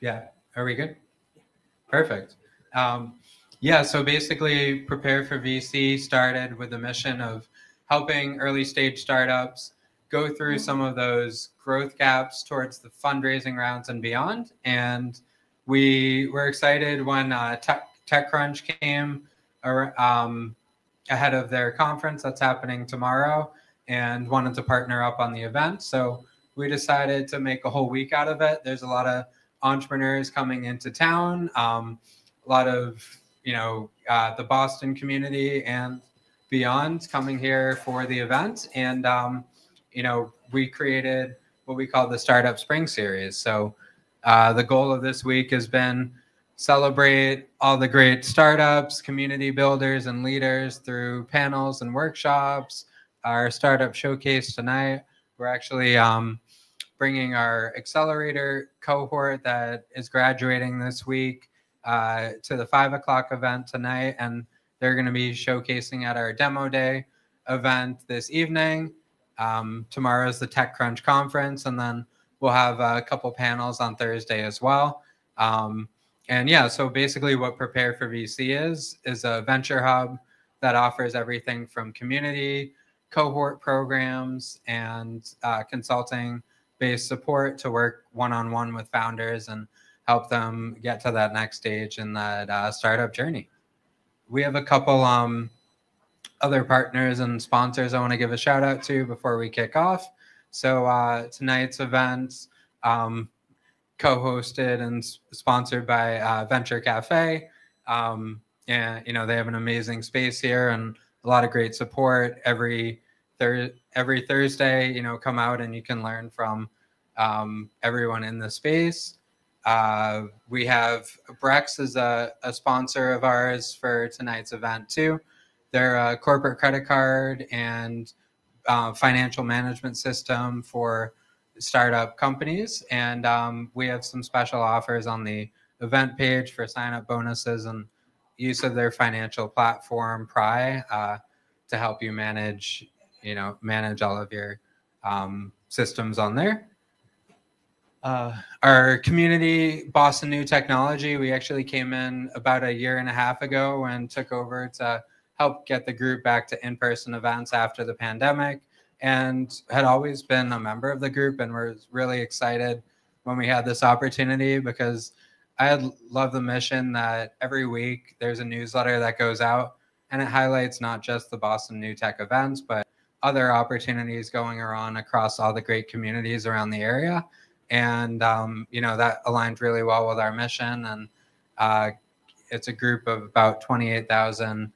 Yeah, are we good? Perfect. Yeah, so basically, Prepare for VC started with the mission of helping early stage startups go through some of those growth gaps towards the fundraising rounds and beyond. And we were excited when TechCrunch came ahead of their conference that's happening tomorrow and wanted to partner up on the event. So we decided to make a whole week out of it. There's a lot of entrepreneurs coming into town, a lot of the Boston community and beyond coming here for the event. And we created what we call the Startup Spring Series. So the goal of this week has been celebrate all the great startups, community builders, and leaders through panels and workshops. Our startup showcase tonight, we're actually bringing our accelerator cohort that is graduating this week to the 5 o'clock event tonight, and they're going to be showcasing at our demo day event this evening. Tomorrow's the TechCrunch conference, and then we'll have a couple panels on Thursday as well. And yeah, so basically what Prepare for VC is a venture hub that offers everything from community, cohort programs, and consulting-based support to work one-on-one with founders and help them get to that next stage in that startup journey. We have a couple other partners and sponsors I want to give a shout out to before we kick off. So tonight's event, co-hosted and sponsored by Venture Cafe. And they have an amazing space here and a lot of great support every Thursday. Come out and you can learn from everyone in the space. We have Brex is a sponsor of ours for tonight's event too. They're a corporate credit card and financial management system for startup companies. And we have some special offers on the event page for sign-up bonuses and use of their financial platform, Pry, to help you manage all of your systems on there. Our community, Boston New Technology, we actually came in about a year and a half ago and took over to help get the group back to in-person events after the pandemic, and had always been a member of the group and was really excited when we had this opportunity because I love the mission that every week there's a newsletter that goes out and it highlights not just the Boston New Tech events, but other opportunities going on across all the great communities around the area. And, that aligned really well with our mission. And it's a group of about 28,000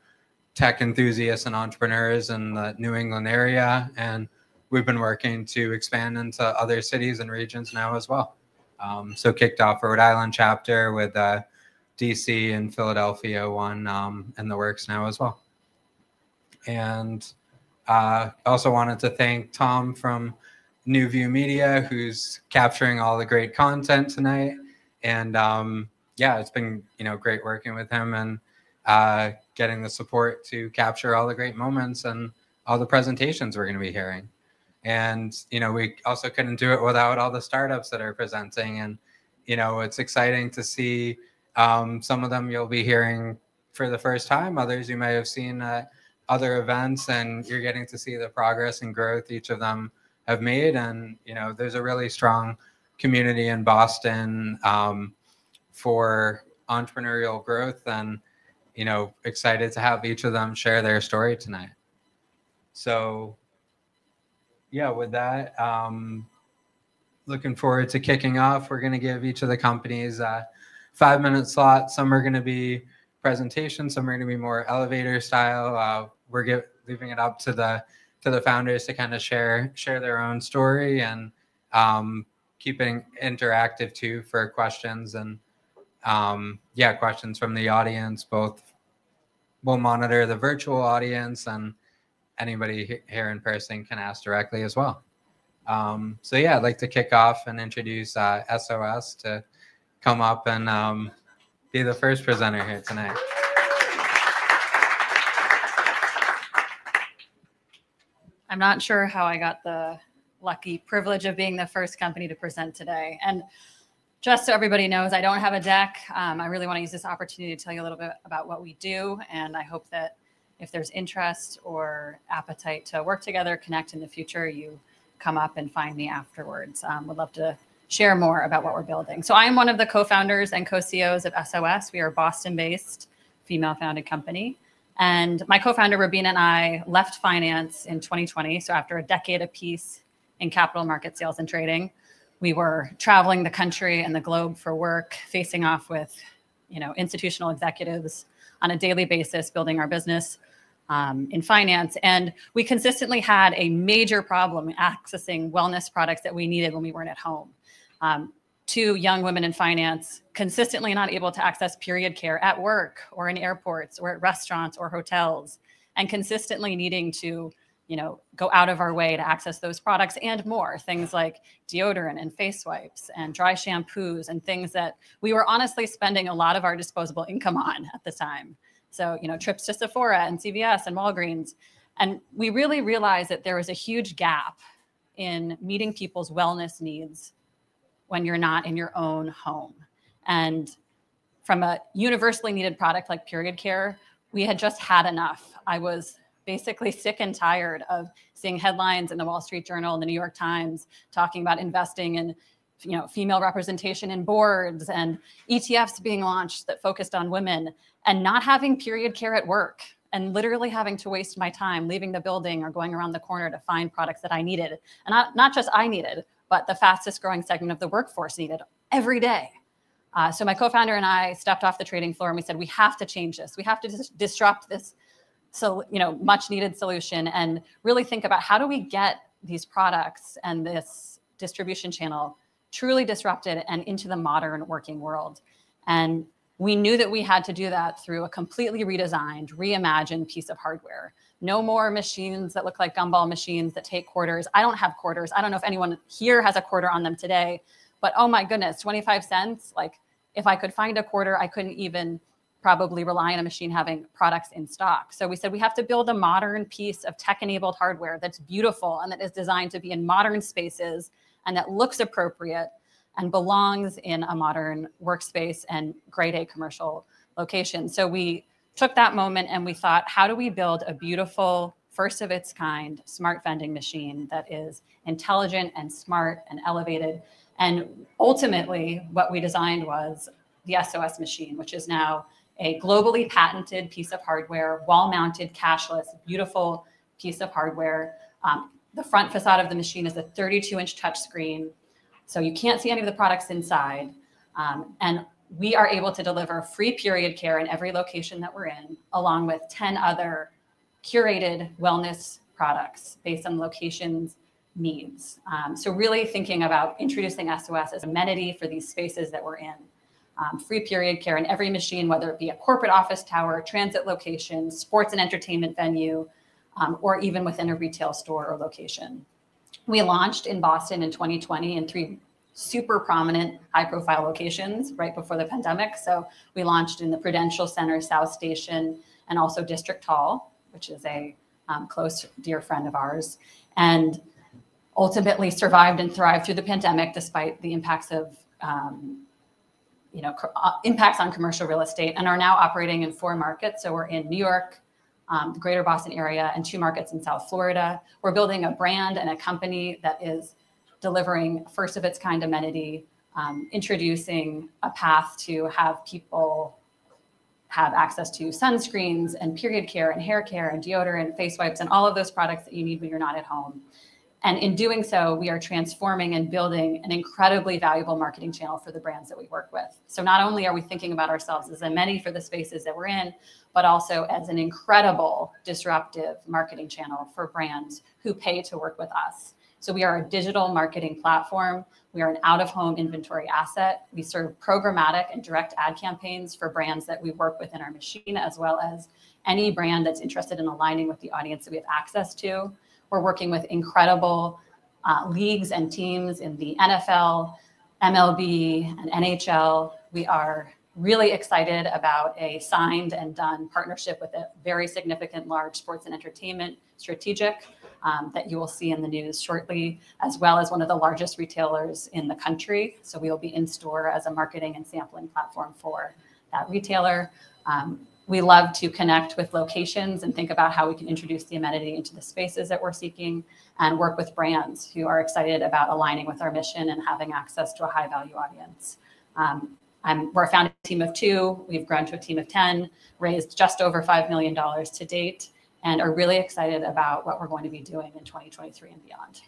tech enthusiasts and entrepreneurs in the New England area. And we've been working to expand into other cities and regions now as well. So kicked off a Rhode Island chapter with DC and Philadelphia one in the works now as well. And also wanted to thank Tom from New View Media, who's capturing all the great content tonight. And it's been great working with him and getting the support to capture all the great moments and all the presentations we're going to be hearing. And we also couldn't do it without all the startups that are presenting. And it's exciting to see some of them you'll be hearing for the first time. Others you may have seen at other events, and you're getting to see the progress and growth each of them have made. And there's a really strong community in Boston for entrepreneurial growth, and excited to have each of them share their story tonight. So yeah, with that, looking forward to kicking off. We're going to give each of the companies a 5-minute slot. Some are going to be presentations, some are going to be more elevator style. We're leaving it up to the founders to kind of share their own story, and keeping interactive too for questions and questions from the audience. Both we'll monitor the virtual audience, and anybody here in person can ask directly as well. I'd like to kick off and introduce SOS to come up and be the first presenter here tonight. I'm not sure how I got the lucky privilege of being the first company to present today. And just so everybody knows, I don't have a deck. I really want to use this opportunity to tell you a little bit about what we do. And I hope that if there's interest or appetite to work together, connect in the future, you come up and find me afterwards. Would love to share more about what we're building. So I am one of the co-founders and co-CEOs of SOS. We are a Boston-based female-founded company. And my co-founder, Rabina, and I left finance in 2020. So after a decade apiece in capital market sales and trading, we were traveling the country and the globe for work, facing off with, institutional executives on a daily basis, building our business in finance. And we consistently had a major problem accessing wellness products that we needed when we weren't at home. Two young women in finance consistently not able to access period care at work or in airports or at restaurants or hotels, and consistently needing to go out of our way to access those products and more, things like deodorant and face wipes and dry shampoos and things that we were honestly spending a lot of our disposable income on at the time. So, trips to Sephora and CVS and Walgreens. And we really realized that there was a huge gap in meeting people's wellness needs when you're not in your own home. And from a universally needed product like period care, we had just had enough. I was basically sick and tired of seeing headlines in the Wall Street Journal and the New York Times talking about investing in, female representation in boards and ETFs being launched that focused on women, and not having period care at work, and literally having to waste my time leaving the building or going around the corner to find products that I needed. And not just I needed, but the fastest growing segment of the workforce needed every day. So my co-founder and I stepped off the trading floor and we said, we have to change this. We have to disrupt this much needed solution and really think about how do we get these products and this distribution channel truly disrupted and into the modern working world. And we knew that we had to do that through a completely redesigned, reimagined piece of hardware. No more machines that look like gumball machines that take quarters. I don't have quarters. I don't know if anyone here has a quarter on them today, but oh my goodness, 25 cents. Like if I could find a quarter, I couldn't even probably rely on a machine having products in stock. So we said we have to build a modern piece of tech-enabled hardware that's beautiful and that is designed to be in modern spaces and that looks appropriate and belongs in a modern workspace and grade A commercial location. So we took that moment and we thought, how do we build a beautiful, first of its kind, smart vending machine that is intelligent and smart and elevated? And ultimately, what we designed was the SOS machine, which is now a globally patented piece of hardware, wall-mounted, cashless, beautiful piece of hardware. The front facade of the machine is a 32-inch touchscreen, so you can't see any of the products inside. And we are able to deliver free period care in every location that we're in, along with 10 other curated wellness products based on locations' needs. So really thinking about introducing SOS as an amenity for these spaces that we're in. Free period care in every machine, whether it be a corporate office tower, transit location, sports and entertainment venue, or even within a retail store or location. We launched in Boston in 2020 in 3 super prominent high-profile locations right before the pandemic. So we launched in the Prudential Center, South Station, and also District Hall, which is a close, dear friend of ours, and ultimately survived and thrived through the pandemic despite the impacts of impacts on commercial real estate, and are now operating in 4 markets. So we're in New York, the greater Boston area, and 2 markets in South Florida. We're building a brand and a company that is delivering first of its kind amenity, introducing a path to have people have access to sunscreens and period care and hair care and deodorant, face wipes, and all of those products that you need when you're not at home. And in doing so, we are transforming and building an incredibly valuable marketing channel for the brands that we work with. So not only are we thinking about ourselves as a amenity for the spaces that we're in, but also as an incredible disruptive marketing channel for brands who pay to work with us. So we are a digital marketing platform. We are an out-of-home inventory asset. We serve programmatic and direct ad campaigns for brands that we work with in our machine, as well as any brand that's interested in aligning with the audience that we have access to. We're working with incredible leagues and teams in the NFL, MLB, and NHL. We are really excited about a signed and done partnership with a very significant large sports and entertainment strategic that you will see in the news shortly, as well as one of the largest retailers in the country. So we will be in store as a marketing and sampling platform for that retailer. We love to connect with locations and think about how we can introduce the amenity into the spaces that we're seeking, and work with brands who are excited about aligning with our mission and having access to a high value audience. We're a founding team of 2. We've grown to a team of 10, raised just over $5 million to date, and are really excited about what we're going to be doing in 2023 and beyond.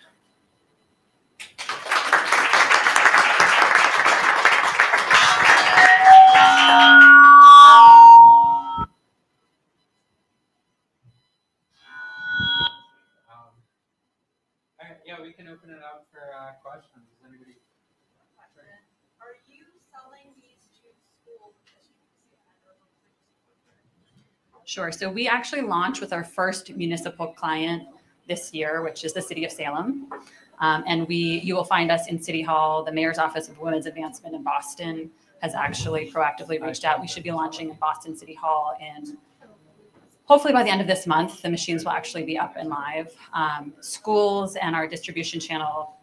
All right, yeah, we can open it up for questions. Anybody? Are you selling these to schools? Sure. So we actually launched with our first municipal client this year, which is the city of Salem. And you will find us in City Hall. The Mayor's Office of Women's Advancement in Boston has actually proactively reached out. We should be launching in Boston City Hall in hopefully by the end of this month. The machines will actually be up and live. Schools and our distribution channel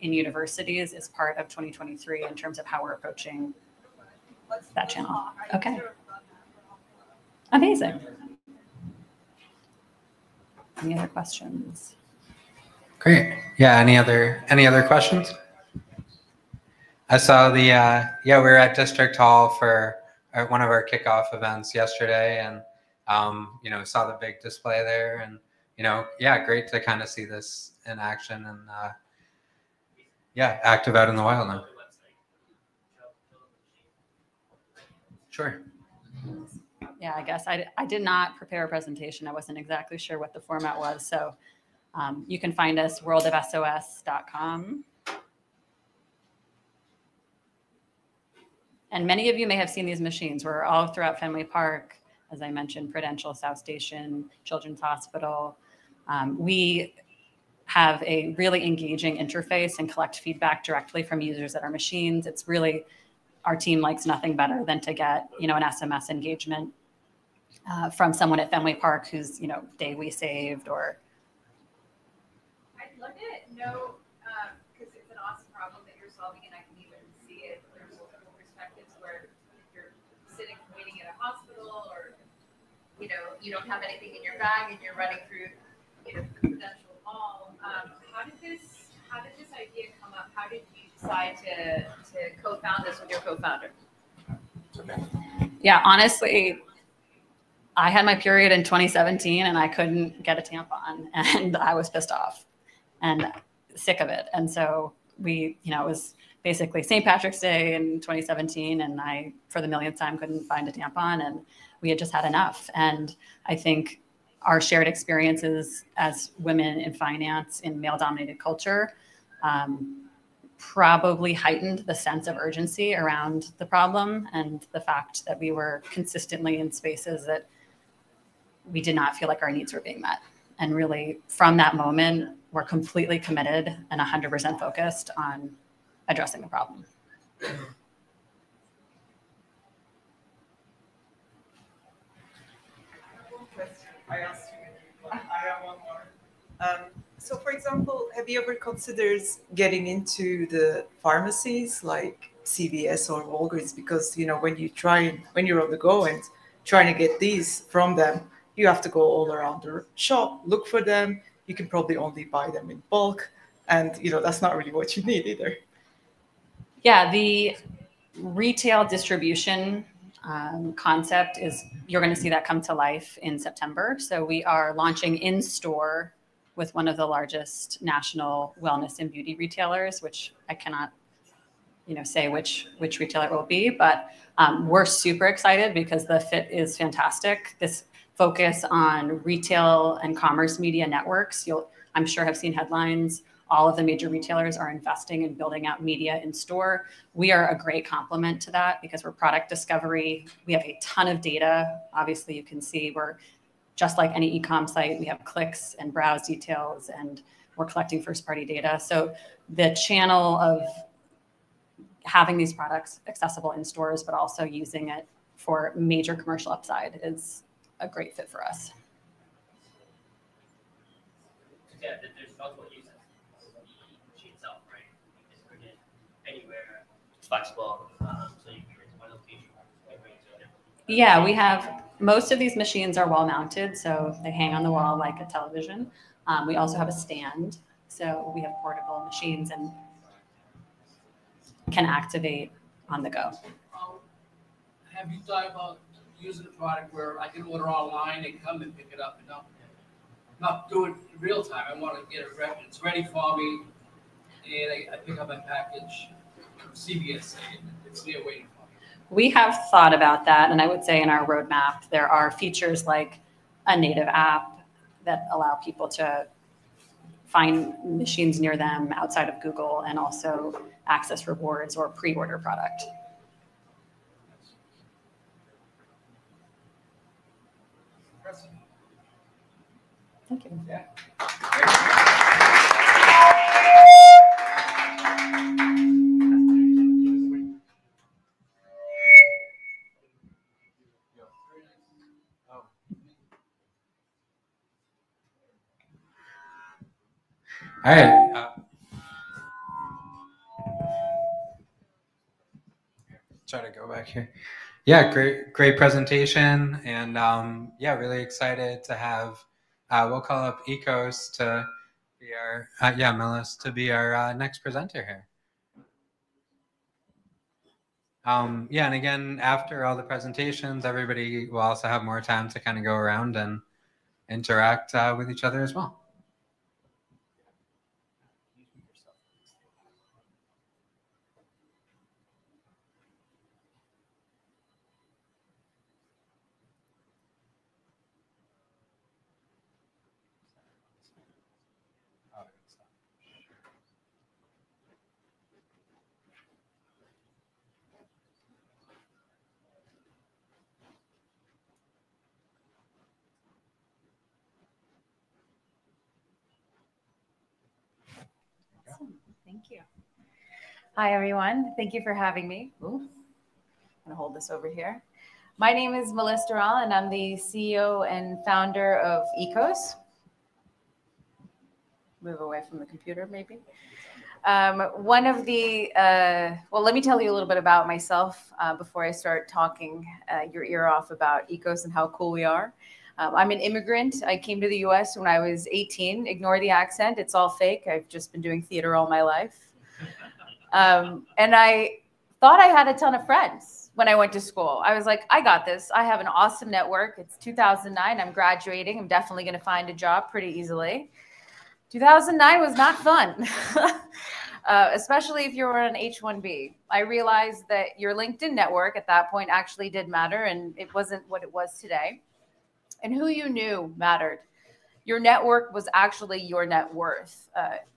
in universities is part of 2023 in terms of how we're approaching that channel. Okay. Amazing. Any other questions? Great. Yeah. Any other questions? I saw the we were at District Hall for one of our kickoff events yesterday, and saw the big display there, and great to kind of see this in action, and active out in the wild now. Sure. Yeah, I guess I did not prepare a presentation. I wasn't exactly sure what the format was. So you can find us worldofsos.com. And many of you may have seen these machines. We're all throughout Fenway Park, as I mentioned, Prudential, South Station, Children's Hospital. We have a really engaging interface and collect feedback directly from users at our machines. It's really, our team likes nothing better than to get, an SMS engagement from someone at Fenway Park who's, day we saved or. I'd love to know, because it's an awesome problem that you're solving, and I can even see it. There's multiple perspectives where you're sitting waiting at a hospital, or you don't have anything in your bag and you're running through the Prudential Mall. How did this idea come up? How did you decide to co-found this with your co-founder? Yeah, honestly, I had my period in 2017 and I couldn't get a tampon, and I was pissed off and sick of it. And so it was basically St. Patrick's Day in 2017, and I, for the millionth time, couldn't find a tampon, and we had just had enough. And I think our shared experiences as women in finance in male-dominated culture probably heightened the sense of urgency around the problem, and the fact that we were consistently in spaces that we did not feel like our needs were being met. And really, from that moment, we're completely committed and 100% focused on addressing the problem. I asked you. I have one more. So, for example, have you ever considered getting into the pharmacies like CVS or Walgreens? Because when you're on the go and trying to get these from them, you have to go all around the shop, look for them. You can probably only buy them in bulk, and that's not really what you need either. Yeah, the retail distribution concept is, you're going to see that come to life in September. So we are launching in store with one of the largest national wellness and beauty retailers, which I cannot, say which retailer it will be, but we're super excited because the fit is fantastic. This focus on retail and commerce media networks, I'm sure have seen headlines. All of the major retailers are investing in building out media in store. We are a great complement to that because we're product discovery. We have a ton of data. Obviously, you can see we're just like any e-com site. We have clicks and browse details, and we're collecting first-party data. So the channel of having these products accessible in stores, but also using it for major commercial upside is a great fit for us. Yeah, there's multiple uses. The machine itself, right? You can bring it anywhere. It's flexible, so you can bring it to one location. You can bring it to a different. Yeah, we have, most of these machines are wall mounted, so they hang on the wall like a television. We also have a stand, so we have portable machines and can activate on the go. Have you thought about using a product where I can order online and come and pick it up and not do it in real time? I want to get it ready. It's ready for me, and I pick up my package from CVS, and it's there waiting for me. We have thought about that, and I would say in our roadmap, there are features like a native app that allow people to find machines near them outside of Google and also access rewards or pre-order product. Thank you. Yeah. All right. Try to go back here. Yeah, great presentation, and yeah, really excited to have. We'll call up Ecos to be our Melis to be our next presenter here. Yeah, and again, after all the presentations, everybody will also have more time to kind of go around and interact with each other as well. Thank you. Hi, everyone. Thank you for having me. Ooh, I'm gonna hold this over here. My name is Melissa Doral, and I'm the CEO and founder of Ecos. Move away from the computer, maybe. One of the, well, let me tell you a little bit about myself before I start talking your ear off about Ecos and how cool we are. I'm an immigrant. I came to the US when I was 18. Ignore the accent. It's all fake. I've just been doing theater all my life. And I thought I had a ton of friends when I went to school. I was like, I got this. I have an awesome network. It's 2009. I'm graduating. I'm definitely going to find a job pretty easily. 2009 was not fun, especially if you were on H-1B. I realized that your LinkedIn network at that point actually did matter, and it wasn't what it was today. And who you knew mattered. Your network was actually your net worth.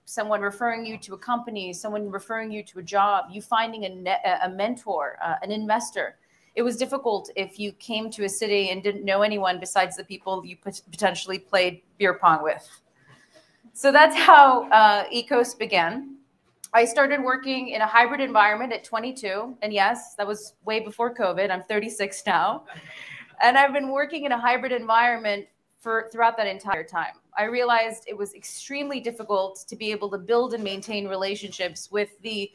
Someone referring you to a company, someone referring you to a job, you finding a mentor, an investor. It was difficult if you came to a city and didn't know anyone besides the people you potentially played beer pong with. So that's how Ecos began. I started working in a hybrid environment at 22. And yes, that was way before COVID. I'm 36 now. And I've been working in a hybrid environment throughout that entire time. I realized it was extremely difficult to be able to build and maintain relationships with the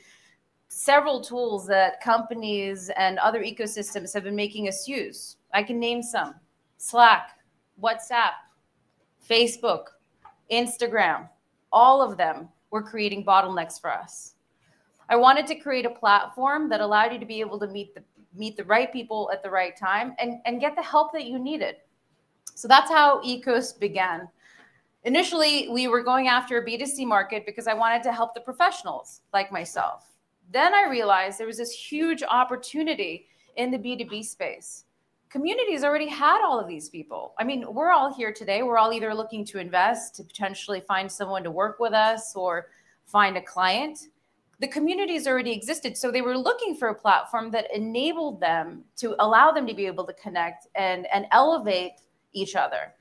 several tools that companies and other ecosystems have been making us use. I can name some: Slack, WhatsApp, Facebook, Instagram. All of them were creating bottlenecks for us. I wanted to create a platform that allowed you to be able to meet the right people at the right time and get the help that you needed. So that's how Ecos began. Initially, we were going after a B2C market because I wanted to help the professionals like myself. Then I realized there was this huge opportunity in the B2B space. Communities already had all of these people. I mean, we're all here today. We're all either looking to invest, to potentially find someone to work with us, or find a client. The communities already existed. So they were looking for a platform that enabled them to allow them to be able to connect and elevate each other,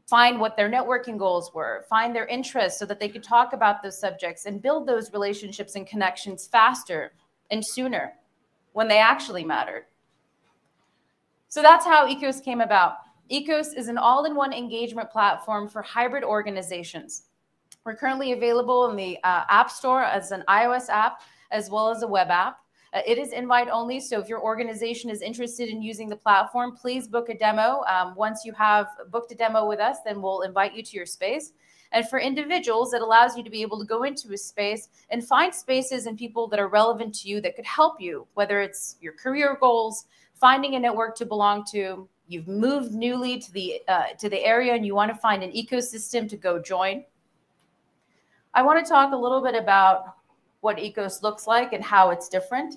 find what their networking goals were, find their interests so that they could talk about those subjects and build those relationships and connections faster and sooner when they actually mattered. So that's how Ecos came about. Ecos is an all-in-one engagement platform for hybrid organizations. We're currently available in the App Store as an iOS app, as well as a web app. It is invite only, so if your organization is interested in using the platform, please book a demo. Once you have booked a demo with us, then we'll invite you to your space. And for individuals, it allows you to be able to go into a space and find spaces and people that are relevant to you that could help you, whether it's your career goals, finding a network to belong to, you've moved newly to the area and you want to find an ecosystem to go join. I want to talk a little bit about what Ecos looks like and how it's different.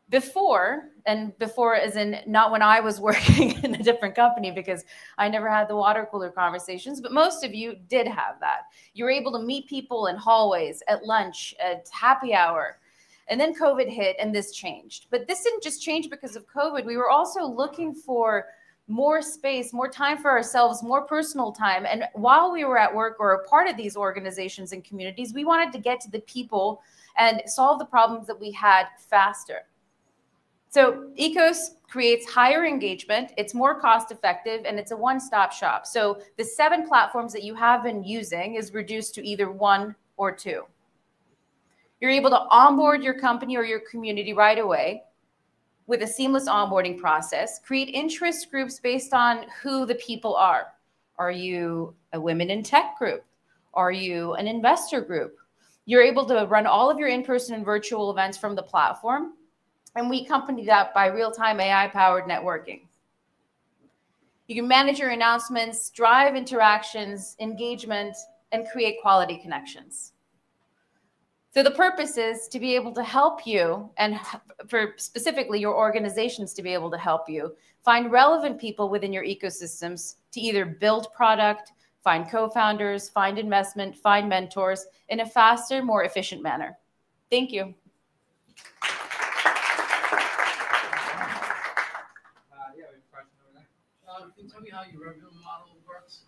Before as in not when I was working in a different company, because I never had the water cooler conversations, but most of you did have that. You were able to meet people in hallways, at lunch, at happy hour. And then COVID hit and this changed. But this didn't just change because of COVID. We were also looking for more space, more time for ourselves, more personal time. And while we were at work or a part of these organizations and communities, we wanted to get to the people and solve the problems that we had faster. So Ecos creates higher engagement, it's more cost effective, and it's a one-stop shop. So the 7 platforms that you have been using is reduced to either 1 or 2. You're able to onboard your company or your community right away with a seamless onboarding process, create interest groups based on who the people are. Are you a women in tech group? Are you an investor group? You're able to run all of your in-person and virtual events from the platform. And we accompany that by real-time AI-powered networking. You can manage your announcements, drive interactions, engagement, and create quality connections. So the purpose is to be able to help you, and for specifically your organizations to be able to help you, find relevant people within your ecosystems to either build product, find co-founders, find investment, find mentors in a faster, more efficient manner. Thank you. Can you tell me how your revenue model works?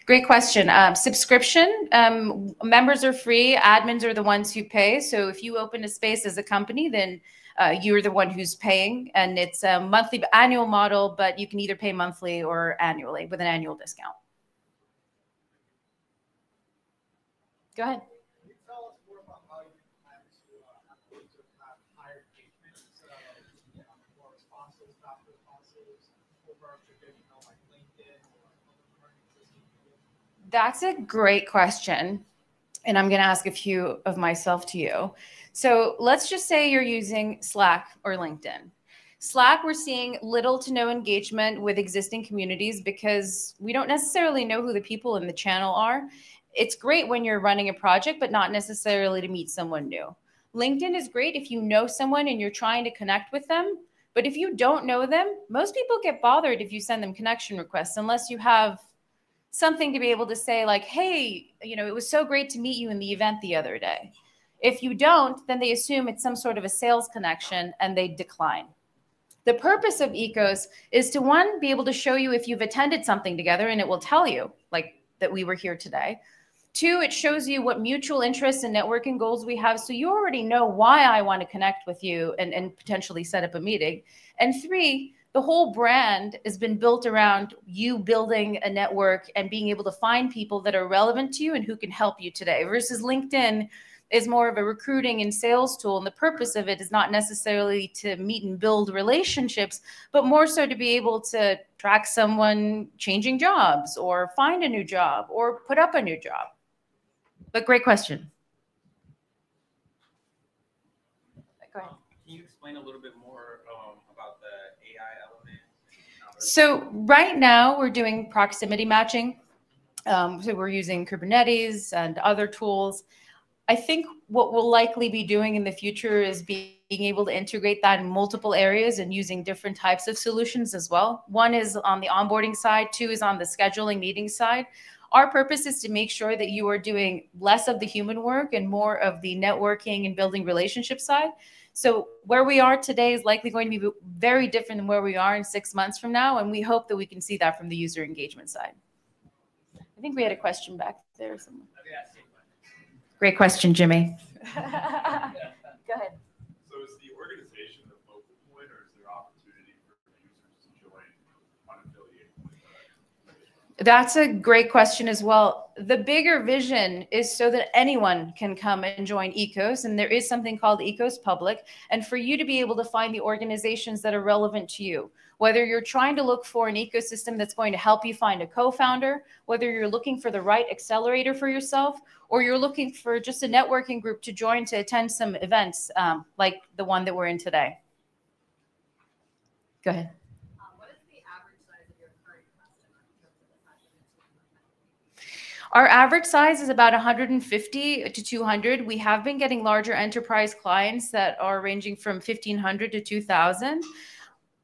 Great question. Subscription, members are free, admins are the ones who pay. So if you open a space as a company, then you're the one who's paying, and it's a monthly, annual model, but you can either pay monthly or annually with an annual discount. Go ahead. Can you tell us more about how you plan to have higher engagement, more responses, faster responses over traditional like LinkedIn or other existing tools? That's a great question. And I'm going to ask a few of myself to you. So let's just say you're using Slack or LinkedIn. Slack, we're seeing little to no engagement with existing communities because we don't necessarily know who the people in the channel are. It's great when you're running a project, but not necessarily to meet someone new. LinkedIn is great if you know someone and you're trying to connect with them. But if you don't know them, most people get bothered if you send them connection requests, unless you have something to be able to say like, hey, it was so great to meet you in the event the other day. If you don't, then they assume it's some sort of a sales connection and they decline. The purpose of Ecos is to, one, be able to show you if you've attended something together and it will tell you like that we were here today. 2, it shows you what mutual interests and networking goals we have. So you already know why I want to connect with you and potentially set up a meeting. And 3, the whole brand has been built around you building a network and being able to find people that are relevant to you and who can help you today, versus LinkedIn is more of a recruiting and sales tool. And the purpose of it is not necessarily to meet and build relationships, but more so to be able to track someone changing jobs or find a new job or put up a new job. But great question. Go ahead. Can you explain a little bit more about the AI element? So right now we're doing proximity matching. So we're using Kubernetes and other tools. I think what we'll likely be doing in the future is being able to integrate that in multiple areas and using different types of solutions as well. 1 is on the onboarding side, 2 is on the scheduling meeting side. Our purpose is to make sure that you are doing less of the human work and more of the networking and building relationship side. So where we are today is likely going to be very different than where we are in 6 months from now. And we hope that we can see that from the user engagement side. I think we had a question back there. Somewhere. Great question, Jimmy. Go ahead. So is the organization the focal point, or is there opportunity for users to join unaffiliated? That's a great question as well. The bigger vision is so that anyone can come and join ECOS, and there is something called ECOS Public, and for you to be able to find the organizations that are relevant to you. Whether you're trying to look for an ecosystem that's going to help you find a co-founder, whether you're looking for the right accelerator for yourself, or you're looking for just a networking group to join to attend some events like the one that we're in today. Go ahead. Our average size is about 150 to 200. We have been getting larger enterprise clients that are ranging from 1,500 to 2,000.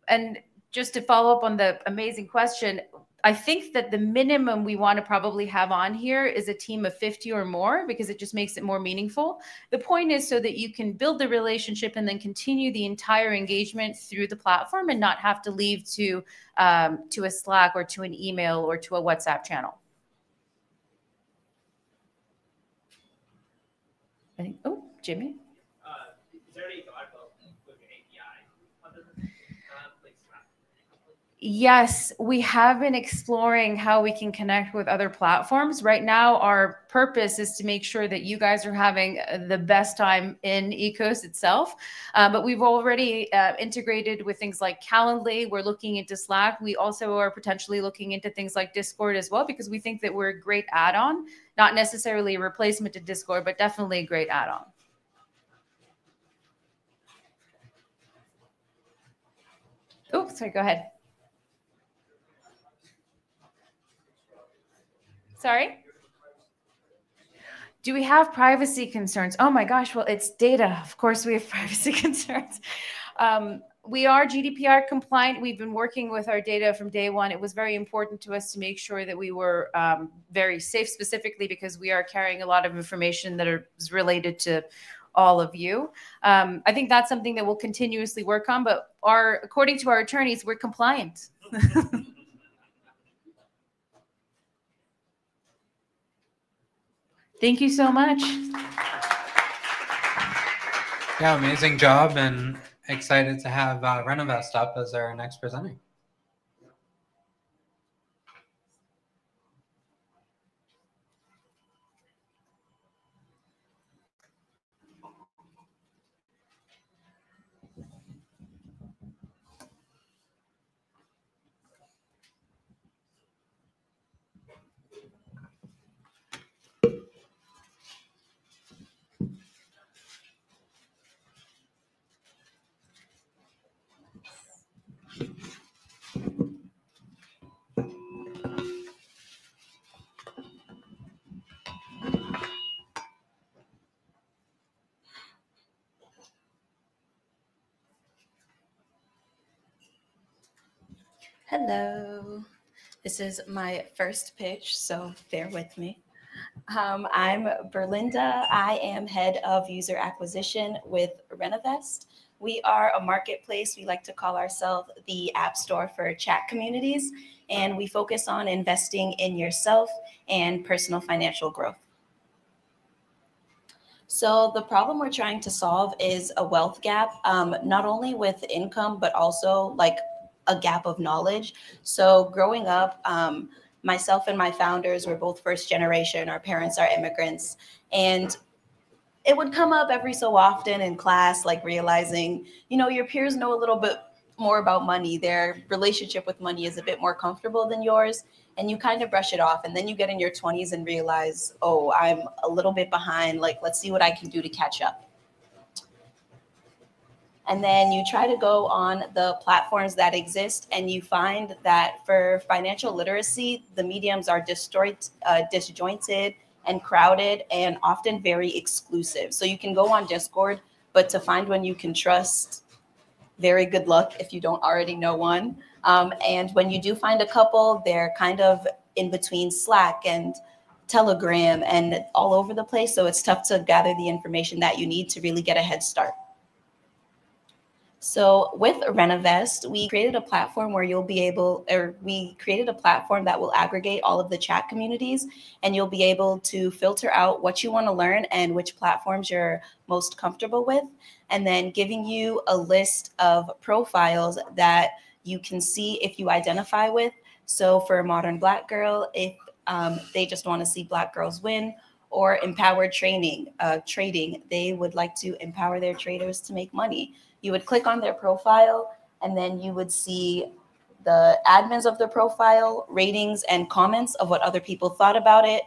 And just to follow up on the amazing question, I think that the minimum we want to probably have on here is a team of 50 or more, because it just makes it more meaningful. The point is so that you can build the relationship and then continue the entire engagement through the platform and not have to leave to a Slack or to an email or to a WhatsApp channel. I think, oh, Jimmy. Is there any thought about with an API other than like Slack? Yes, we have been exploring how we can connect with other platforms. Right now, our purpose is to make sure that you guys are having the best time in ECOS itself. But we've already integrated with things like Calendly. We're looking into Slack. We also are potentially looking into things like Discord as well, because we think that we're a great add-on, not necessarily a replacement to Discord, but definitely a great add-on. Oh, sorry, go ahead. Sorry? Do we have privacy concerns? Oh my gosh, well, it's data. Of course we have privacy concerns. We are GDPR compliant. We've been working with our data from day one. It was very important to us to make sure that we were very safe, specifically because we are carrying a lot of information that is related to all of you. I think that's something that we'll continuously work on, but according to our attorneys, we're compliant. Thank you so much. Yeah, amazing job, and excited to have Renavest up as our next presenter. Hello, this is my first pitch, so bear with me. I'm Berlinda. I am head of user acquisition with Renavest. We are a marketplace. We like to call ourselves the app store for chat communities, and we focus on investing in yourself and personal financial growth. So the problem we're trying to solve is a wealth gap, not only with income, but also like a gap of knowledge. So growing up, myself and my founders were both first generation. Our parents are immigrants. And it would come up every so often in class, like realizing, you know, your peers know a little bit more about money. Their relationship with money is a bit more comfortable than yours. And you kind of brush it off. And then you get in your 20s and realize, oh, I'm a little bit behind. Like, let's see what I can do to catch up. And then you try to go on the platforms that exist, and you find that for financial literacy, the mediums are disjointed and crowded and often very exclusive. So you can go on Discord, but to find one you can trust, very good luck if you don't already know one. And when you do find a couple, they're kind of in between Slack and Telegram and all over the place. So it's tough to gather the information that you need to really get a head start. So with Renavest, we created a platform where we created a platform that will aggregate all of the chat communities, and you'll be able to filter out what you want to learn and which platforms you're most comfortable with, and then giving you a list of profiles that you can see if you identify with So for a modern Black girl, if they just want to see Black girls win, or empowered trading, they would like to empower their traders to make money. You would click on their profile, and then you would see the admins of the profile, ratings and comments of what other people thought about it,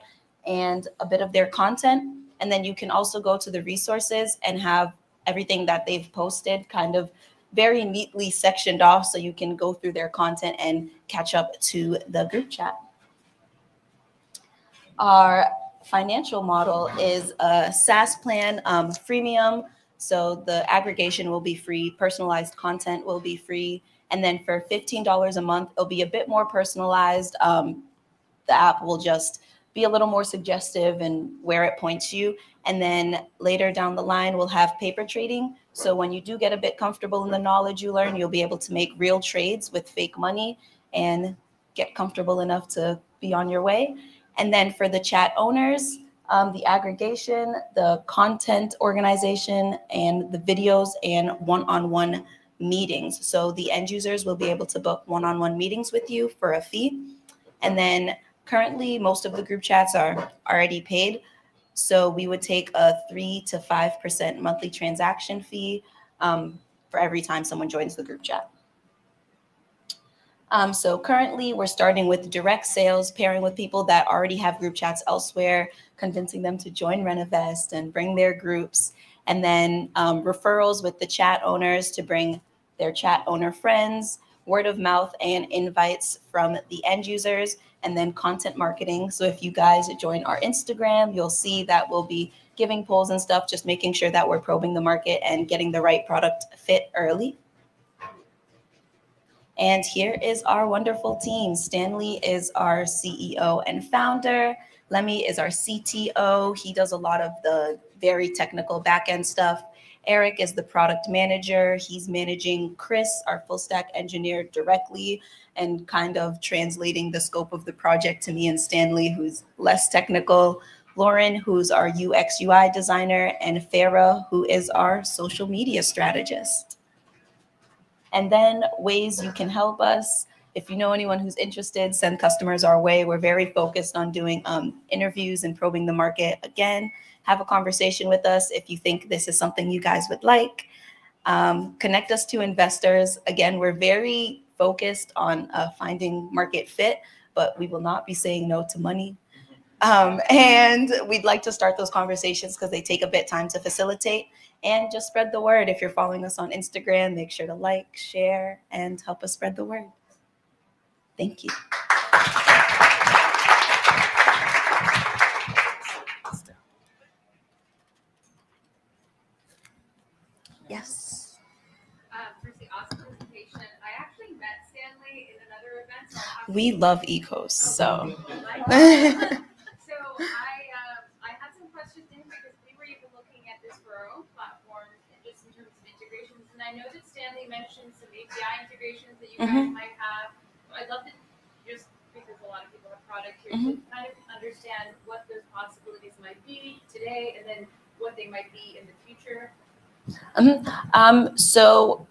and a bit of their content. And then you can also go to the resources and have everything that they've posted kind of very neatly sectioned off, so you can go through their content and catch up to the group chat. Our financial model is a SaaS plan, freemium. So the aggregation will be free, personalized content will be free. And then for $15 a month, it'll be a bit more personalized. The app will just be a little more suggestive and where it points you. And then later down the line, we'll have paper trading. So when you do get a bit comfortable in the knowledge you learn, you'll be able to make real trades with fake money and get comfortable enough to be on your way. And then for the chat owners, the aggregation, the content organization, and the videos and one-on-one meetings. So the end users will be able to book one-on-one meetings with you for a fee. And then currently, most of the group chats are already paid. So we would take a 3 to 5% monthly transaction fee for every time someone joins the group chat. So currently we're starting with direct sales, pairing with people that already have group chats elsewhere, convincing them to join Renavest and bring their groups, and then referrals with the chat owners to bring their chat owner friends, word of mouth and invites from the end users, and then content marketing. So if you guys join our Instagram, you'll see that we'll be giving polls and stuff, just making sure that we're probing the market and getting the right product fit early. And here is our wonderful team. Stanley is our CEO and founder. Lemmy is our CTO. He does a lot of the very technical back-end stuff. Eric is the product manager. He's managing Chris, our full stack engineer, directly and kind of translating the scope of the project to me and Stanley, who's less technical. Lauren, who's our UX UI designer, and Farah, who is our social media strategist. And then ways you can help us. If you know anyone who's interested, send customers our way. We're very focused on doing interviews and probing the market. Again, have a conversation with us if you think this is something you guys would like. Connect us to investors. Again, we're very focused on finding market fit, but we will not be saying no to money. And we'd like to start those conversations because they take a bit of time to facilitate. And just spread the word. If you're following us on Instagram, make sure to like, share, and help us spread the word. Thank you. Yes. Firstly, awesome presentation. I actually met Stanley in another event. So we love Ecos, so. So I had some questions in because we were even looking at this for our own platform, just in terms of integrations. And I know that Stanley mentioned some API integrations that you guys might have. So I'd love to, just because a lot of people have product here, to kind of understand what those possibilities might be today, and then what they might be in the future. So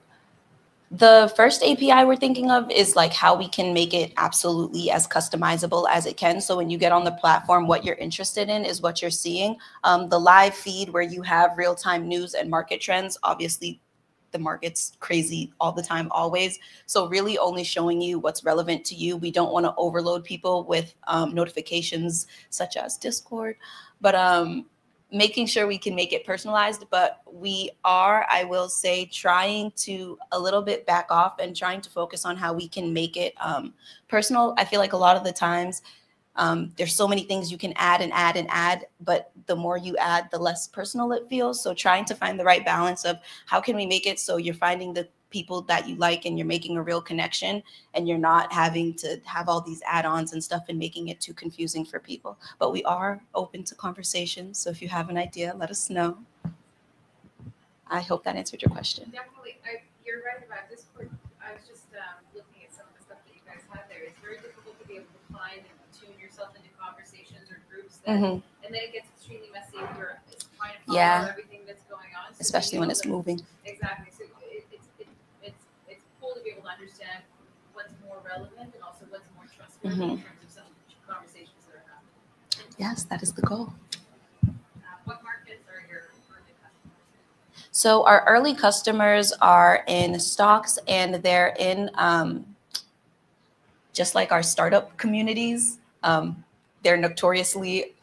the first API we're thinking of is like how we can make it absolutely as customizable as it can. So when you get on the platform, what you're interested in is what you're seeing. The live feed where you have real-time news and market trends, obviously the market's crazy all the time, always. So really only showing you what's relevant to you. We don't want to overload people with notifications such as Discord, but making sure we can make it personalized. But we are, I will say, trying to a little bit back off and trying to focus on how we can make it personal. I feel like a lot of the times there's so many things you can add and add and add, but the more you add, the less personal it feels. So trying to find the right balance of how can we make it so you're finding the people that you like and you're making a real connection, and you're not having to have all these add-ons and stuff and making it too confusing for people. But we are open to conversations. So if you have an idea, let us know. I hope that answered your question. Definitely. You're right about Discord. I was just looking at some of the stuff that you guys have there. It's very difficult to be able to find and tune yourself into conversations or groups that, and then it gets extremely messy if you're trying to follow everything that's going on. So especially when it's moving. Exactly. So it's cool to be able to understand what's more relevant and also what's more trustworthy in terms of some conversations that are happening? Yes, that is the goal. What markets are your early customers? So our early customers are in stocks, and they're in just like our startup communities. They're notoriously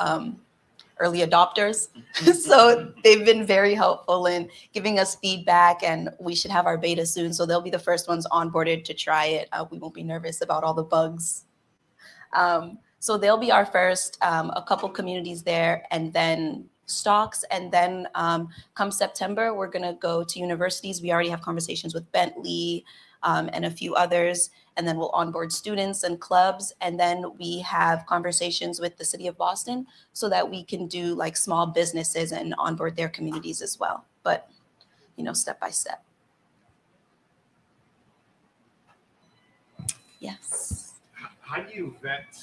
early adopters. So they've been very helpful in giving us feedback, and we should have our beta soon. So they'll be the first ones onboarded to try it. We won't be nervous about all the bugs. So they'll be our first, a couple communities there, and then stocks. And then come September, we're gonna go to universities. We already have conversations with Bentley and a few others. And then we'll onboard students and clubs. And then we have conversations with the city of Boston so that we can do like small businesses and onboard their communities as well. But, you know, step by step. Yes. How do you vet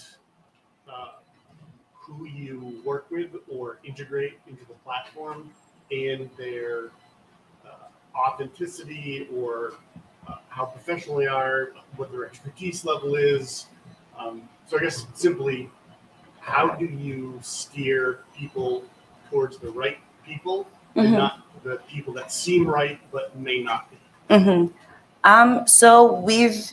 who you work with or integrate into the platform and their authenticity, or how professional they are, what their expertise level is? So I guess simply, how do you steer people towards the right people and not the people that seem right but may not be? So we've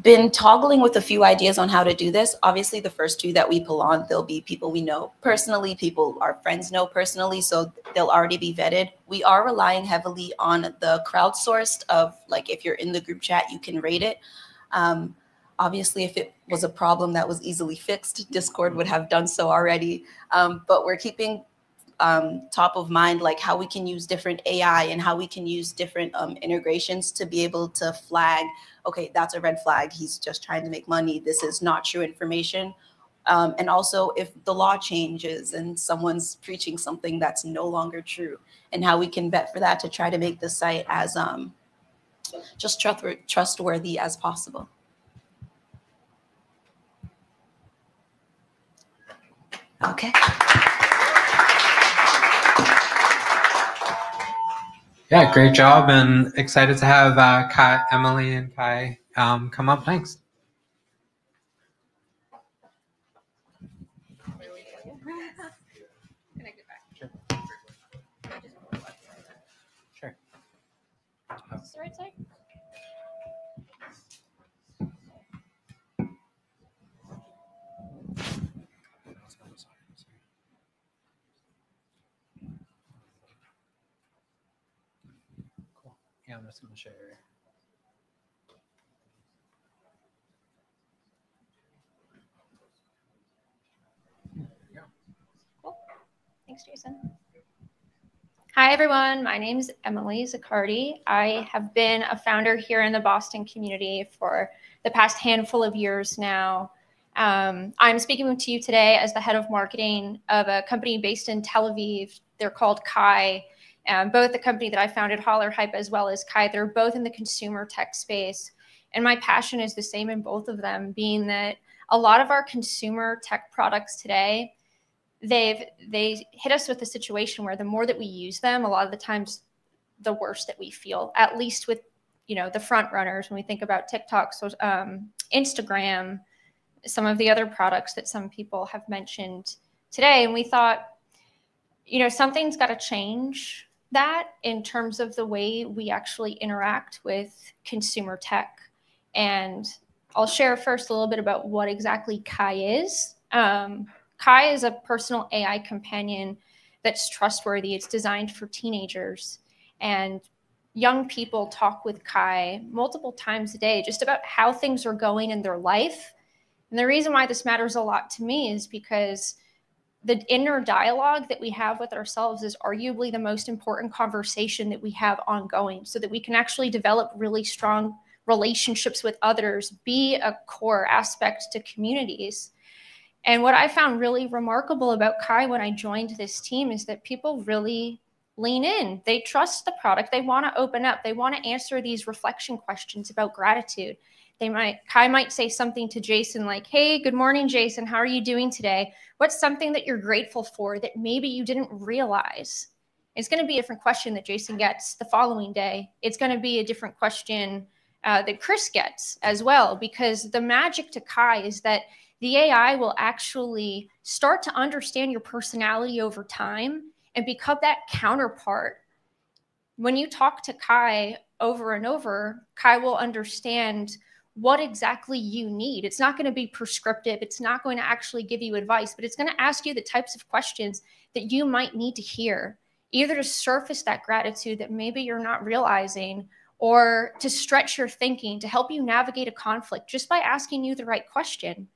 been toggling with a few ideas on how to do this. Obviously, the first two that we pull on, there'll be people we know personally, people our friends know personally, so they'll already be vetted. We are relying heavily on the crowdsourced of, like, if you're in the group chat, you can rate it. Obviously, if it was a problem that was easily fixed, Discord would have done so already. But we're keeping top of mind, like how we can use different AI and how we can use different integrations to be able to flag, okay, that's a red flag. He's just trying to make money. This is not true information. And also if the law changes and someone's preaching something that's no longer true, and how we can vet for that to try to make the site as just trustworthy as possible. Okay. Yeah, great job, and excited to have Kai, Emily and Kai come up next. Sure. Is this the right side? Cool. Yeah, I'm just going to share. Cool. Thanks, Jason. Hi, everyone. My name is Emily Zaccardi. I have been a founder here in the Boston community for the past handful of years now. I'm speaking to you today as the head of marketing of a company based in Tel Aviv. They're called Kai. Both the company that I founded, Holler Hype, as well as Kai, they're both in the consumer tech space. And my passion is the same in both of them, being that a lot of our consumer tech products today, they hit us with a situation where the more that we use them, a lot of the times the worse that we feel, at least with, you know, the front runners. When we think about TikTok, so Instagram, some of the other products that some people have mentioned today. And we thought, you know, something's got to change that in terms of the way we actually interact with consumer tech. And I'll share first a little bit about what exactly Kai is. Kai is a personal AI companion that's trustworthy. It's designed for teenagers, and young people talk with Kai multiple times a day just about how things are going in their life. And the reason why this matters a lot to me is because the inner dialogue that we have with ourselves is arguably the most important conversation that we have ongoing, so that we can actually develop really strong relationships with others, be a core aspect to communities. And what I found really remarkable about Kai when I joined this team is that people really lean in. They trust the product. They want to open up. They want to answer these reflection questions about gratitude. Kai might say something to Jason like, hey, good morning, Jason. How are you doing today? What's something that you're grateful for that maybe you didn't realize? It's going to be a different question that Jason gets the following day. It's going to be a different question that Chris gets as well, because the magic to Kai is that the AI will actually start to understand your personality over time and become that counterpart. When you talk to Kai over and over, Kai will understand what exactly you need. It's not going to be prescriptive. It's not going to actually give you advice, but it's going to ask you the types of questions that you might need to hear, either to surface that gratitude that maybe you're not realizing, or to stretch your thinking, to help you navigate a conflict just by asking you the right question.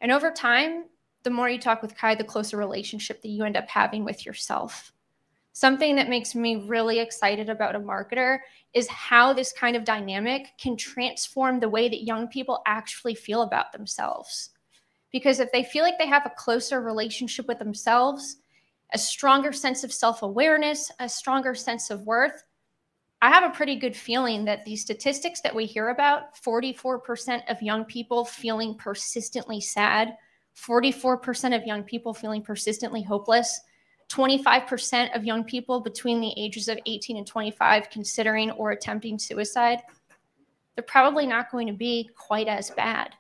And over time, the more you talk with Kai, the closer relationship that you end up having with yourself. Something that makes me really excited about a marketer is how this kind of dynamic can transform the way that young people actually feel about themselves. Because if they feel like they have a closer relationship with themselves, a stronger sense of self-awareness, a stronger sense of worth, I have a pretty good feeling that these statistics that we hear about, 44% of young people feeling persistently sad, 44% of young people feeling persistently hopeless, 25% of young people between the ages of 18 and 25 considering or attempting suicide, they're probably not going to be quite as bad.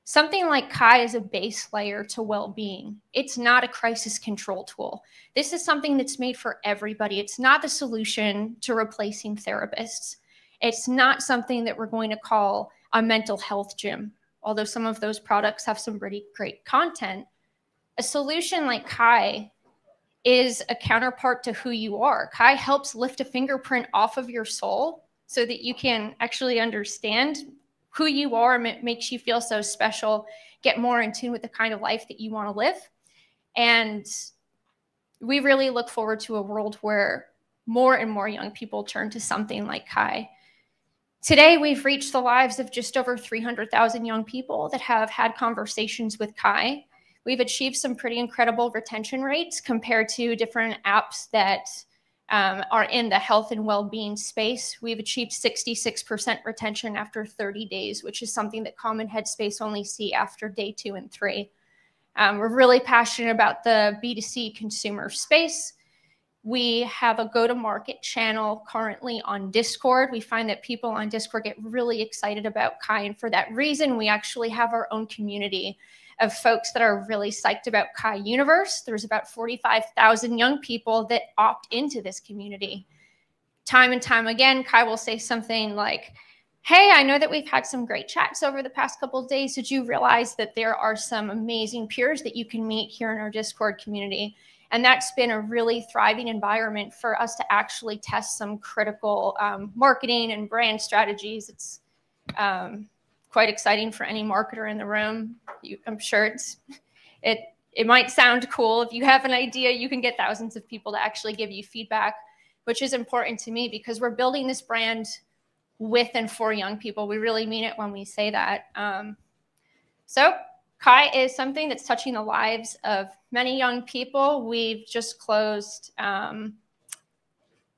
Something like Kai is a base layer to well-being. It's not a crisis control tool. This is something that's made for everybody. It's not the solution to replacing therapists. It's not something that we're going to call a mental health gym, although some of those products have some pretty great content. A solution like Kai is a counterpart to who you are. Kai helps lift a fingerprint off of your soul so that you can actually understand who you are, and it makes you feel so special, get more in tune with the kind of life that you want to live. And we really look forward to a world where more and more young people turn to something like Kai. Today, we've reached the lives of just over 300,000 young people that have had conversations with Kai. We've achieved some pretty incredible retention rates compared to different apps that are in the health and well-being space. We've achieved 66% retention after 30 days, which is something that Calm and Headspace only see after day 2 and 3. We're really passionate about the B2C consumer space. We have a go-to-market channel currently on Discord. We find that people on Discord get really excited about Kai, and for that reason, we actually have our own community of folks that are really psyched about Kai Universe. There's about 45,000 young people that opt into this community. Time and time again, Kai will say something like, hey, I know that we've had some great chats over the past couple of days. Did you realize that there are some amazing peers that you can meet here in our Discord community? And that's been a really thriving environment for us to actually test some critical marketing and brand strategies. It's quite exciting for any marketer in the room. I'm sure it might sound cool. If you have an idea, you can get thousands of people to actually give you feedback, which is important to me because we're building this brand with and for young people. We really mean it when we say that. So Kai is something that's touching the lives of many young people. We've just closed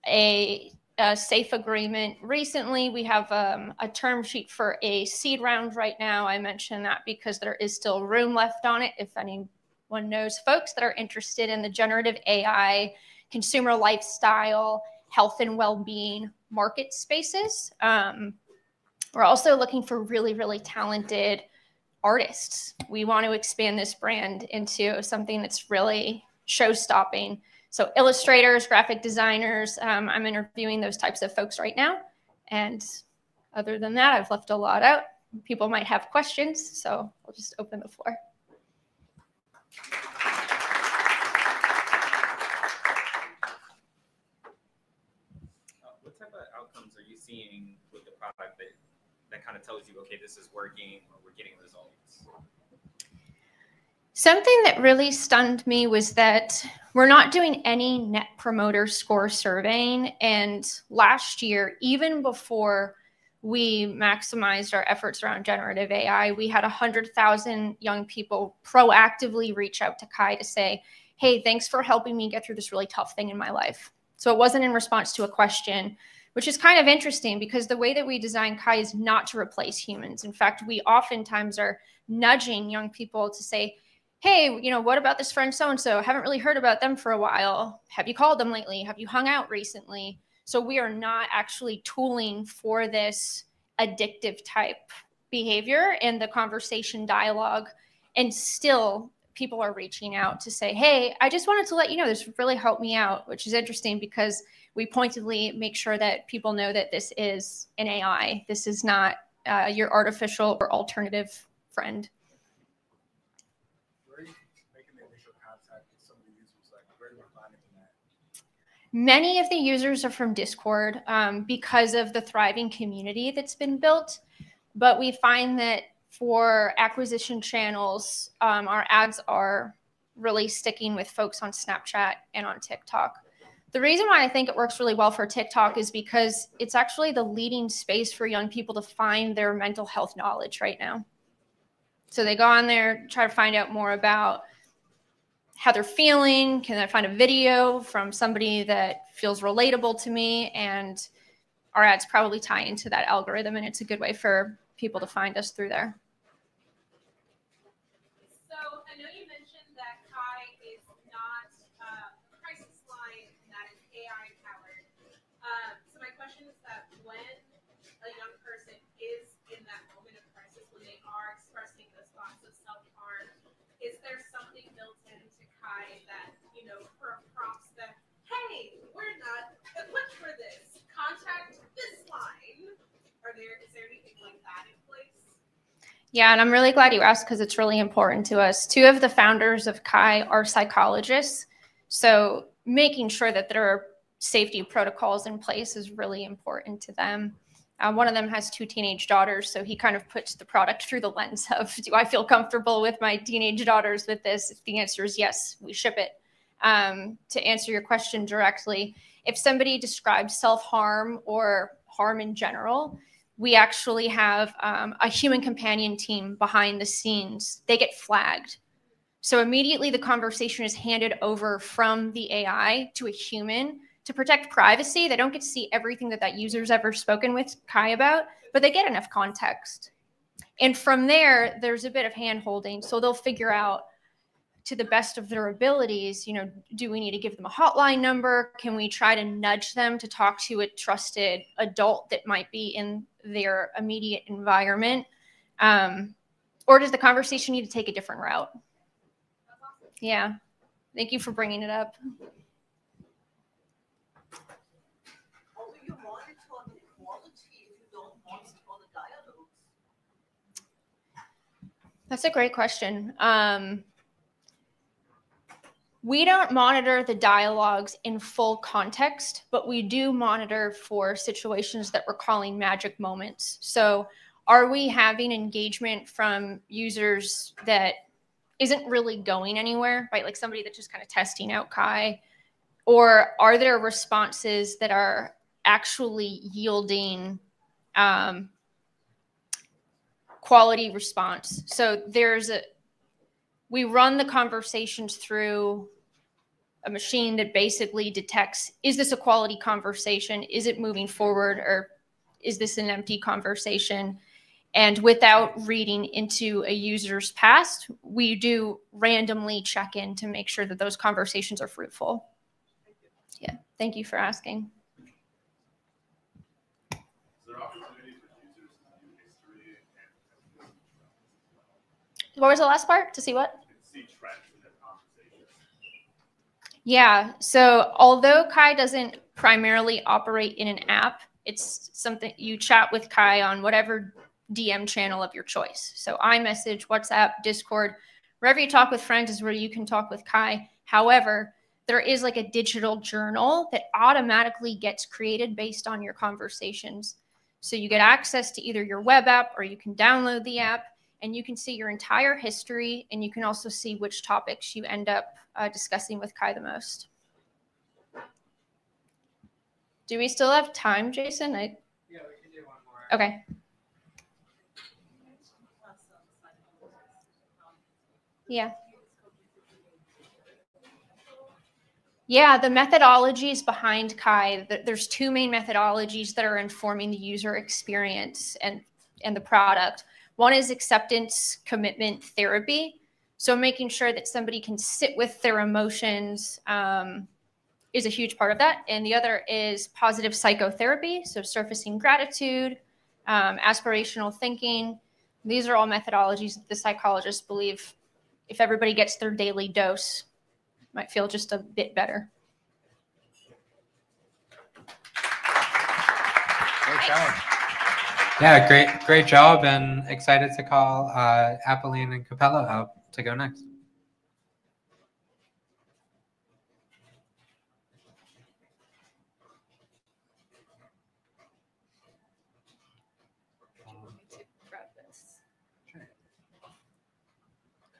a safe agreement recently. We have a term sheet for a seed round right now. I mention that because there is still room left on it. If anyone knows folks that are interested in the generative AI, consumer lifestyle, health and well-being market spaces. We're also looking for really, really talented artists. We want to expand this brand into something that's really show-stopping. So illustrators, graphic designers, I'm interviewing those types of folks right now. And other than that, I've left a lot out. People might have questions, so I'll just open the floor. What type of outcomes are you seeing with the product that kind of tells you, okay, this is working or we're getting results? Something that really stunned me was that we're not doing any net promoter score surveying. And last year, even before we maximized our efforts around generative AI, we had 100,000 young people proactively reach out to Kai to say, hey, thanks for helping me get through this really tough thing in my life. So it wasn't in response to a question, which is kind of interesting because the way that we design Kai is not to replace humans. In fact, we oftentimes are nudging young people to say, hey, you know, what about this friend so-and-so? Haven't really heard about them for a while. Have you called them lately? Have you hung out recently? So we are not actually tooling for this addictive type behavior in the conversation dialogue. And still people are reaching out to say, hey, I just wanted to let you know this really helped me out, which is interesting because we pointedly make sure that people know that this is an AI. This is not your artificial or alternative friend. Where are you making the initial contact with some of the users? Like, where are you finding that? Many of the users are from Discord because of the thriving community that's been built. But we find that for acquisition channels, our ads are really sticking with folks on Snapchat and on TikTok. The reason why I think it works really well for TikTok is because it's actually the leading space for young people to find their mental health knowledge right now. So they go on there, try to find out more about how they're feeling. Can I find a video from somebody that feels relatable to me? And our ads probably tie into that algorithm, and it's a good way for people to find us through there. So I know you mentioned that Kai is not a crisis line and that is AI powered. So my question is that when a young person is in that moment of crisis, when they are expressing those thoughts of self-harm, is there something built into Kai that, you know, prompts them, hey, we're not equipped for this, contact this line? Is there anything like that in place? Yeah, and I'm really glad you asked because it's really important to us. Two of the founders of Kai are psychologists. So making sure that there are safety protocols in place is really important to them. One of them has 2 teenage daughters, so he kind of puts the product through the lens of, do I feel comfortable with my teenage daughters with this? If the answer is yes, we ship it. To answer your question directly, if somebody describes self-harm or harm in general, we actually have a human companion team behind the scenes. They get flagged. So immediately the conversation is handed over from the AI to a human to protect privacy. They don't get to see everything that that user's ever spoken with Kai about, but they get enough context. And from there, there's a bit of hand-holding. So they'll figure out to the best of their abilities, you know, do we need to give them a hotline number? Can we try to nudge them to talk to a trusted adult that might be in their immediate environment? Or does the conversation need to take a different route? Yeah. Thank you for bringing it up. That's a great question. We don't monitor the dialogues in full context, but we do monitor for situations that we're calling magic moments. So are we having engagement from users that isn't really going anywhere, right? Like somebody that's just kind of testing out Kai? Or are there responses that are actually yielding quality response? So we run the conversations through a machine that basically detects, is this a quality conversation? Is it moving forward, or is this an empty conversation? And without reading into a user's past, we do randomly check in to make sure that those conversations are fruitful. Yeah, thank you for asking. Is there opportunity for users to do history and What was the last part? To see what? see trends in their conversations? Yeah, so although Kai doesn't primarily operate in an app, it's something you chat with Kai on whatever DM channel of your choice. So iMessage, WhatsApp, Discord, wherever you talk with friends is where you can talk with Kai. However, there is like a digital journal that automatically gets created based on your conversations. So you get access to either your web app or you can download the app, and you can see your entire history, and you can also see which topics you end up discussing with Kai the most. Do we still have time, Jason? Yeah, we can do one more. Okay. Yeah. Yeah, the methodologies behind Kai, there's 2 main methodologies that are informing the user experience and the product. One is acceptance commitment therapy. So making sure that somebody can sit with their emotions is a huge part of that. And the other is positive psychotherapy. So surfacing gratitude, aspirational thinking. These are all methodologies that the psychologists believe if everybody gets their daily dose, might feel just a bit better. Great job. Yeah, great job, and excited to call Apolline and Capella up to go next.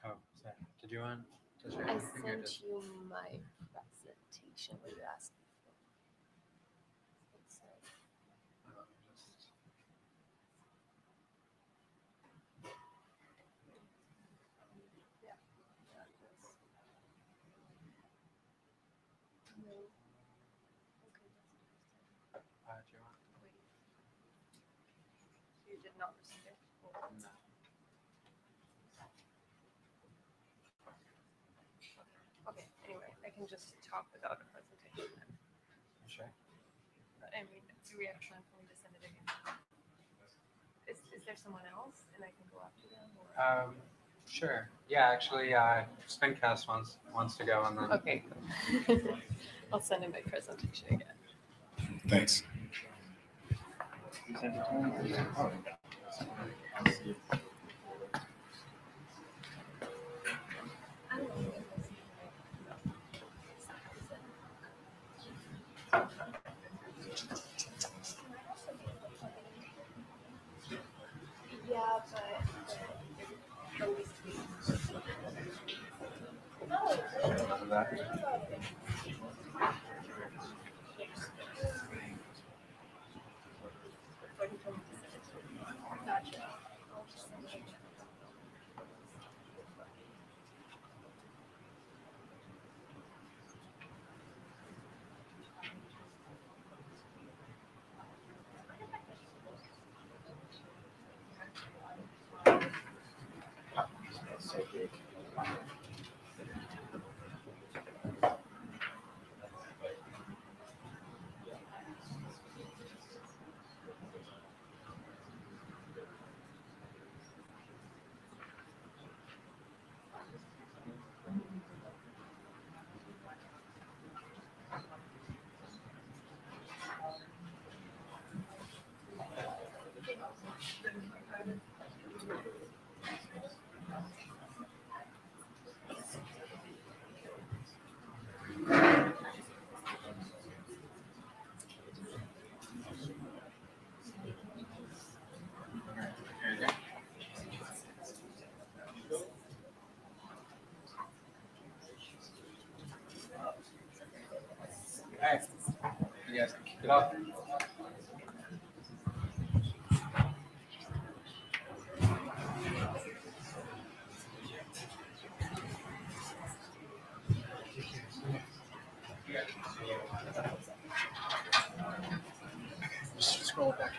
Oh, sorry. Did you want to share I anything, or sent just- you my presentation. What you asked me for? do you want? You did not receive it? No. Okay, anyway, I can just talk without a presentation then. Sure. I mean, do we have time for me to send it again? Is there someone else and I can go after them? Or? Sure. Yeah, actually, Spincast wants to go, and then. Okay, cool. I'll send him my presentation again. Thanks. Yeah, but All right. You guys can kick it off. Scroll back.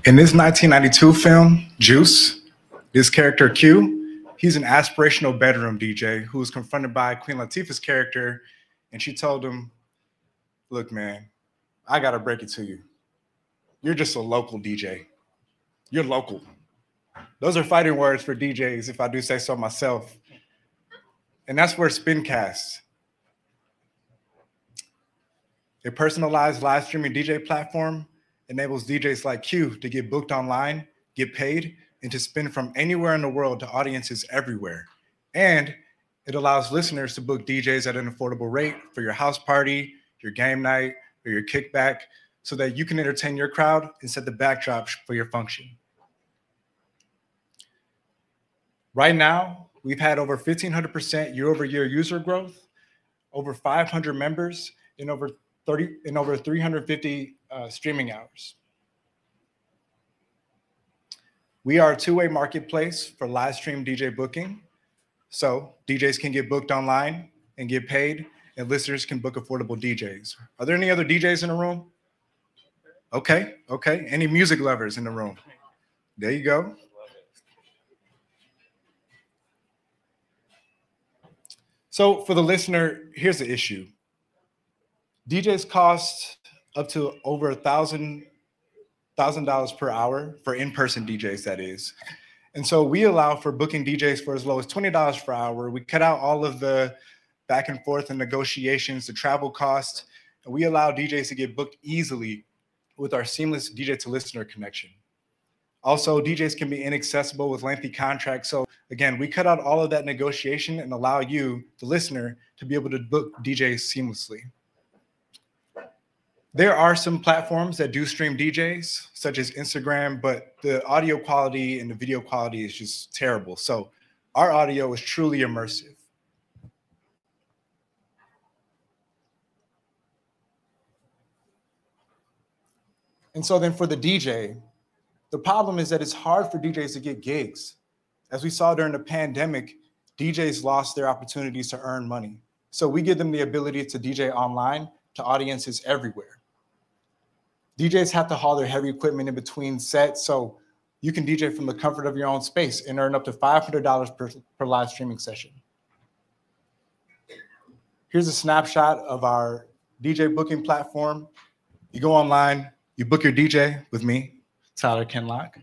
In this 1992 film, Juice, this character Q, he's an aspirational bedroom DJ who was confronted by Queen Latifah's character, and she told him, "Look, man, I gotta break it to you. You're just a local DJ. You're local." Those are fighting words for DJs, if I do say so myself. And that's where Spincast, a personalized live streaming DJ platform, enables DJs like Q to get booked online, get paid, and to spin from anywhere in the world to audiences everywhere. And it allows listeners to book DJs at an affordable rate for your house party, your game night, or your kickback, so that you can entertain your crowd and set the backdrop for your function. Right now, we've had over 1,500% year-over-year user growth, over 500 members, and over over 350 streaming hours. We are a two-way marketplace for live stream DJ booking. So DJs can get booked online and get paid, and listeners can book affordable DJs. Are there any other DJs in the room? Okay. Any music lovers in the room? There you go. So for the listener, here's the issue. DJs cost up to over $1,000 per hour for in-person DJs, that is. And so we allow for booking DJs for as low as $20 per hour. We cut out all of the back and forth and negotiations, the travel costs, and we allow DJs to get booked easily with our seamless DJ to listener connection. Also, DJs can be inaccessible with lengthy contracts. So again, we cut out all of that negotiation and allow you, the listener, to be able to book DJs seamlessly. There are some platforms that do stream DJs, such as Instagram, but the audio quality and the video quality is just terrible. So our audio is truly immersive. And so then for the DJ, the problem is that it's hard for DJs to get gigs. As we saw during the pandemic, DJs lost their opportunities to earn money. So we give them the ability to DJ online to audiences everywhere. DJs have to haul their heavy equipment in between sets, so you can DJ from the comfort of your own space and earn up to $500 per live streaming session. Here's a snapshot of our DJ booking platform. You go online, you book your DJ with me, Tyler Kenlock.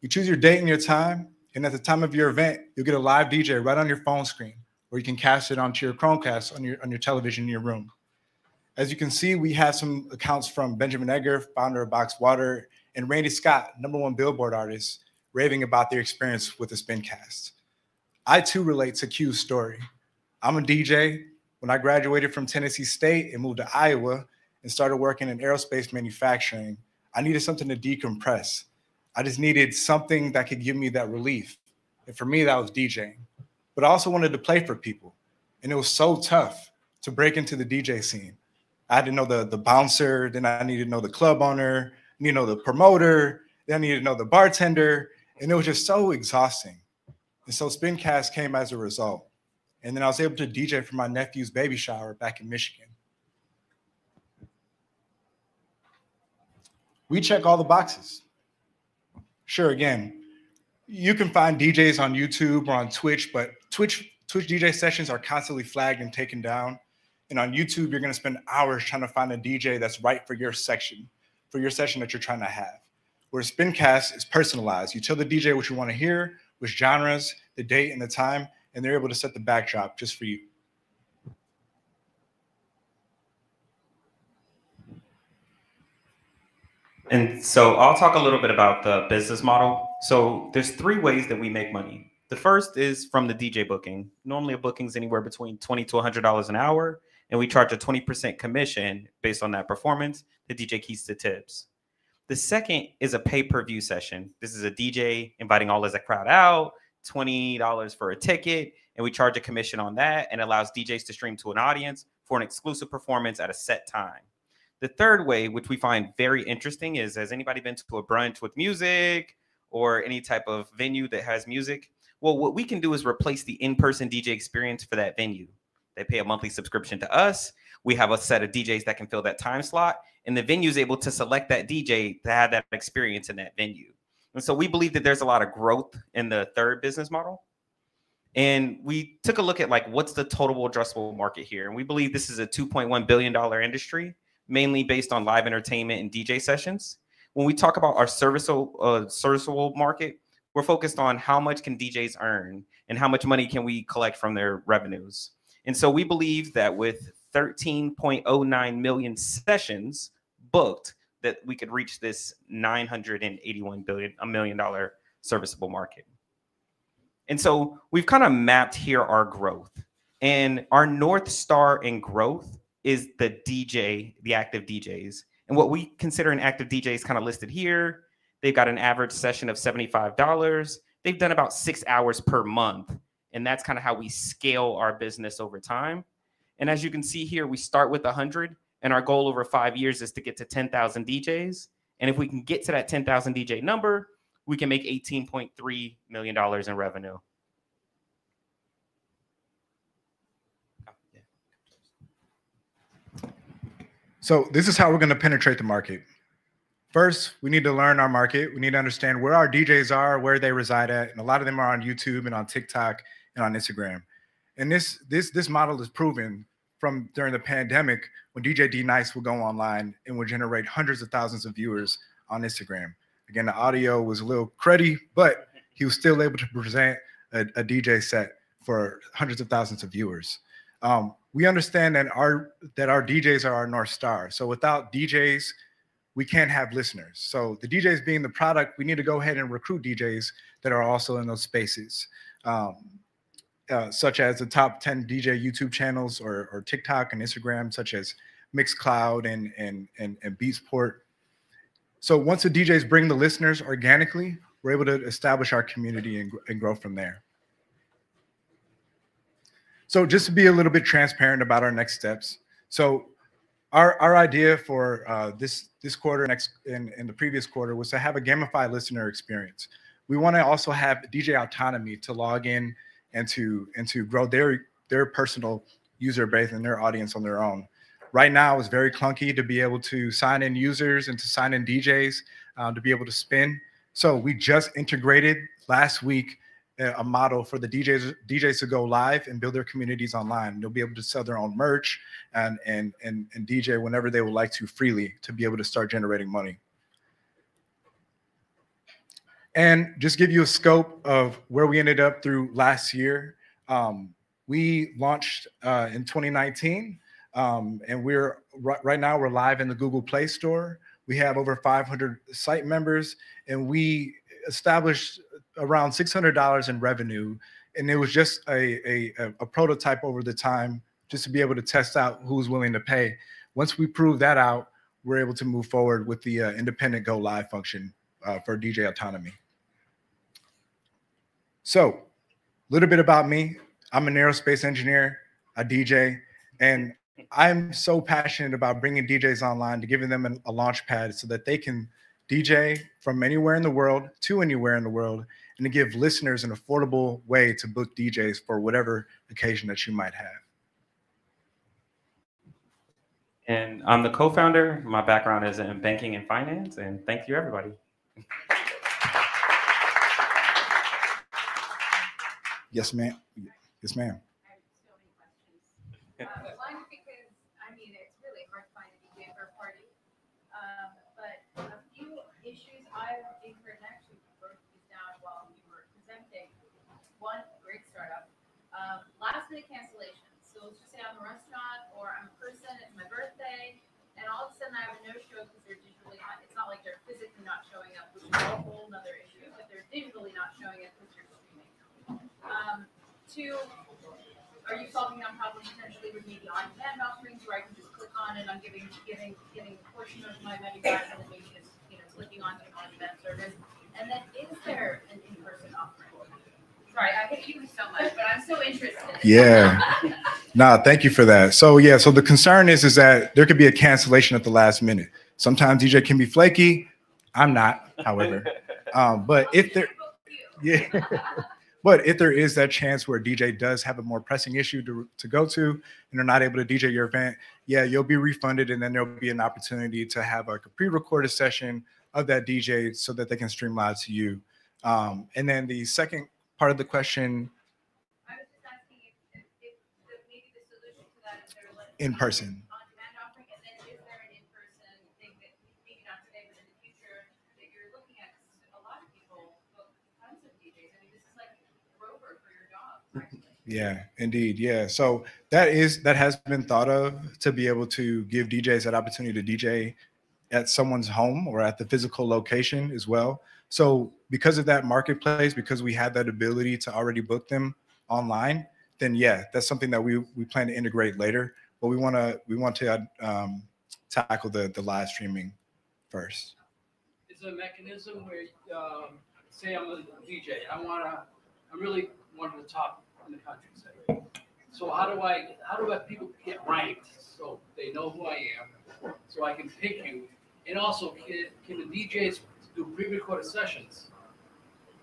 You choose your date and your time, and at the time of your event, you'll get a live DJ right on your phone screen, or you can cast it onto your Chromecast on your television in your room. As you can see, we have some accounts from Benjamin Egger, founder of Box Water, and Randy Scott, #1 Billboard artist, raving about their experience with the Spincast. I too relate to Q's story. I'm a DJ. When I graduated from Tennessee State and moved to Iowa and started working in aerospace manufacturing, I needed something to decompress. I just needed something that could give me that relief. And for me, that was DJing. But I also wanted to play for people. And it was so tough to break into the DJ scene. I had to know the bouncer, then I needed to know the club owner, you know, the promoter, then I needed to know the bartender, and it was just so exhausting. And so Spincast came as a result. And then I was able to DJ for my nephew's baby shower back in Michigan. We check all the boxes. Sure, again, you can find DJs on YouTube or on Twitch, but Twitch DJ sessions are constantly flagged and taken down. And on YouTube, you're going to spend hours trying to find a DJ that's right for your section, for your session that you're trying to have. Whereas Spincast is personalized. You tell the DJ what you want to hear, which genres, the date, and the time, and they're able to set the backdrop just for you. And so I'll talk a little bit about the business model. So there's 3 ways that we make money. The first is from the DJ booking. Normally a booking is anywhere between $20 to $100 an hour. And we charge a 20% commission based on that performance. The DJ keeps the tips. The second is a pay-per-view session. This is a DJ inviting all of the crowd out, $20 for a ticket, and we charge a commission on that and allows DJs to stream to an audience for an exclusive performance at a set time. The third way, which we find very interesting, is has anybody been to a brunch with music or any type of venue that has music? Well, what we can do is replace the in-person DJ experience for that venue. They pay a monthly subscription to us. We have a set of DJs that can fill that time slot, and the venue is able to select that DJ to have that experience in that venue. And so we believe that there's a lot of growth in the third business model. And we took a look at like, what's the total addressable market here? And we believe this is a $2.1 billion industry, mainly based on live entertainment and DJ sessions. When we talk about our serviceable market, we're focused on how much can DJs earn and how much money can we collect from their revenues. And so we believe that with 13.09 million sessions booked, that we could reach this $981 million serviceable market. And so we've kind of mapped here our growth. And our North Star in growth is the DJ, the active DJs. And what we consider an active DJ is kind of listed here. They've got an average session of $75. They've done about 6 hours per month. And that's kind of how we scale our business over time. And as you can see here, we start with 100, and our goal over 5 years is to get to 10,000 DJs. And if we can get to that 10,000 DJ number, we can make $18.3 million in revenue. So this is how we're going to penetrate the market. First, we need to learn our market. We need to understand where our DJs are, where they reside at. And a lot of them are on YouTube and on TikTok and on Instagram. And this model is proven from during the pandemic when DJ D Nice will go online and will generate hundreds of thousands of viewers on Instagram. Again, the audio was a little cruddy, but he was still able to present a DJ set for hundreds of thousands of viewers. We understand that our DJs are our North Star. So without DJs, we can't have listeners. So the DJs being the product, we need to go ahead and recruit DJs that are also in those spaces, such as the top 10 DJ YouTube channels or TikTok and Instagram, such as Mixcloud and Beatsport. So once the DJs bring the listeners organically, we're able to establish our community and grow from there. So just to be a little bit transparent about our next steps. So our idea for this quarter, and the previous quarter, was to have a gamified listener experience. We want to also have DJ autonomy to log in and to grow their personal user base and their audience on their own. Right now, it's very clunky to be able to sign in users and to sign in DJs to be able to spin. So we just integrated last week a model for the DJs to go live and build their communities online. They'll be able to sell their own merch and DJ whenever they would like to freely to be able to start generating money. And just give you a scope of where we ended up through last year. We launched in 2019, and right now we're live in the Google Play Store. We have over 500 site members, and we established around $600 in revenue. And it was just a prototype over the time just to be able to test out who's willing to pay. Once we prove that out, we're able to move forward with the independent go live function for DJ autonomy. So a little bit about me. I'm an aerospace engineer, a DJ, and I'm so passionate about bringing DJs online, to giving them a launch pad so that they can DJ from anywhere in the world to anywhere in the world, and to give listeners an affordable way to book DJs for whatever occasion that you might have. And I'm the co-founder. My background is in banking and finance, and thank you, everybody. Yes, ma'am. Yes, ma'am. One, because I mean it's really hard to find a DJ for a party. But a few issues I've incurred, and actually wrote these down while you were presenting. One, great startup. Last minute cancellations. So let's just say I'm a restaurant or I'm a person, it's my birthday, and all of a sudden I have a no-show because they're digitally not, it's not like they're physically not showing up, which is a whole nother issue, but they're digitally not showing up because you're streaming. Two, are you solving that problem potentially with maybe on-demand offerings where I can just click on it, I'm giving a portion of my menu back and then maybe just clicking on to an on-demand service? And then is there an in-person offering? Sorry, I hate you so much, but I'm so interested. Yeah. No, thank you for that. So yeah, so the concern is that there could be a cancellation at the last minute. Sometimes DJ can be flaky. I'm not, however. But if there, yeah. But if there is that chance where a DJ does have a more pressing issue to go to and they're not able to DJ your event, yeah, you'll be refunded, and then there'll be an opportunity to have like a pre-recorded session of that DJ so that they can stream live to you. And then the second part of the question. I was just asking if maybe the solution to that is there in person. On-demand offering, and then is there an in-person thing that maybe not today, but in the future that you're looking at? Because a lot of people book tons of DJs. I mean, this is like Rover for your job, practically. Yeah, indeed. Yeah. So that has been thought of, to be able to give DJs that opportunity to DJ at someone's home or at the physical location as well. So because of that marketplace, because we had that ability to already book them online, then yeah, that's something that we plan to integrate later. But we want to tackle the live streaming first. Is there a mechanism where, say I'm a DJ, I'm really one of the top in the country, say. So how do I people get ranked so they know who I am, so I can pick you, and also can the DJs do pre-recorded sessions?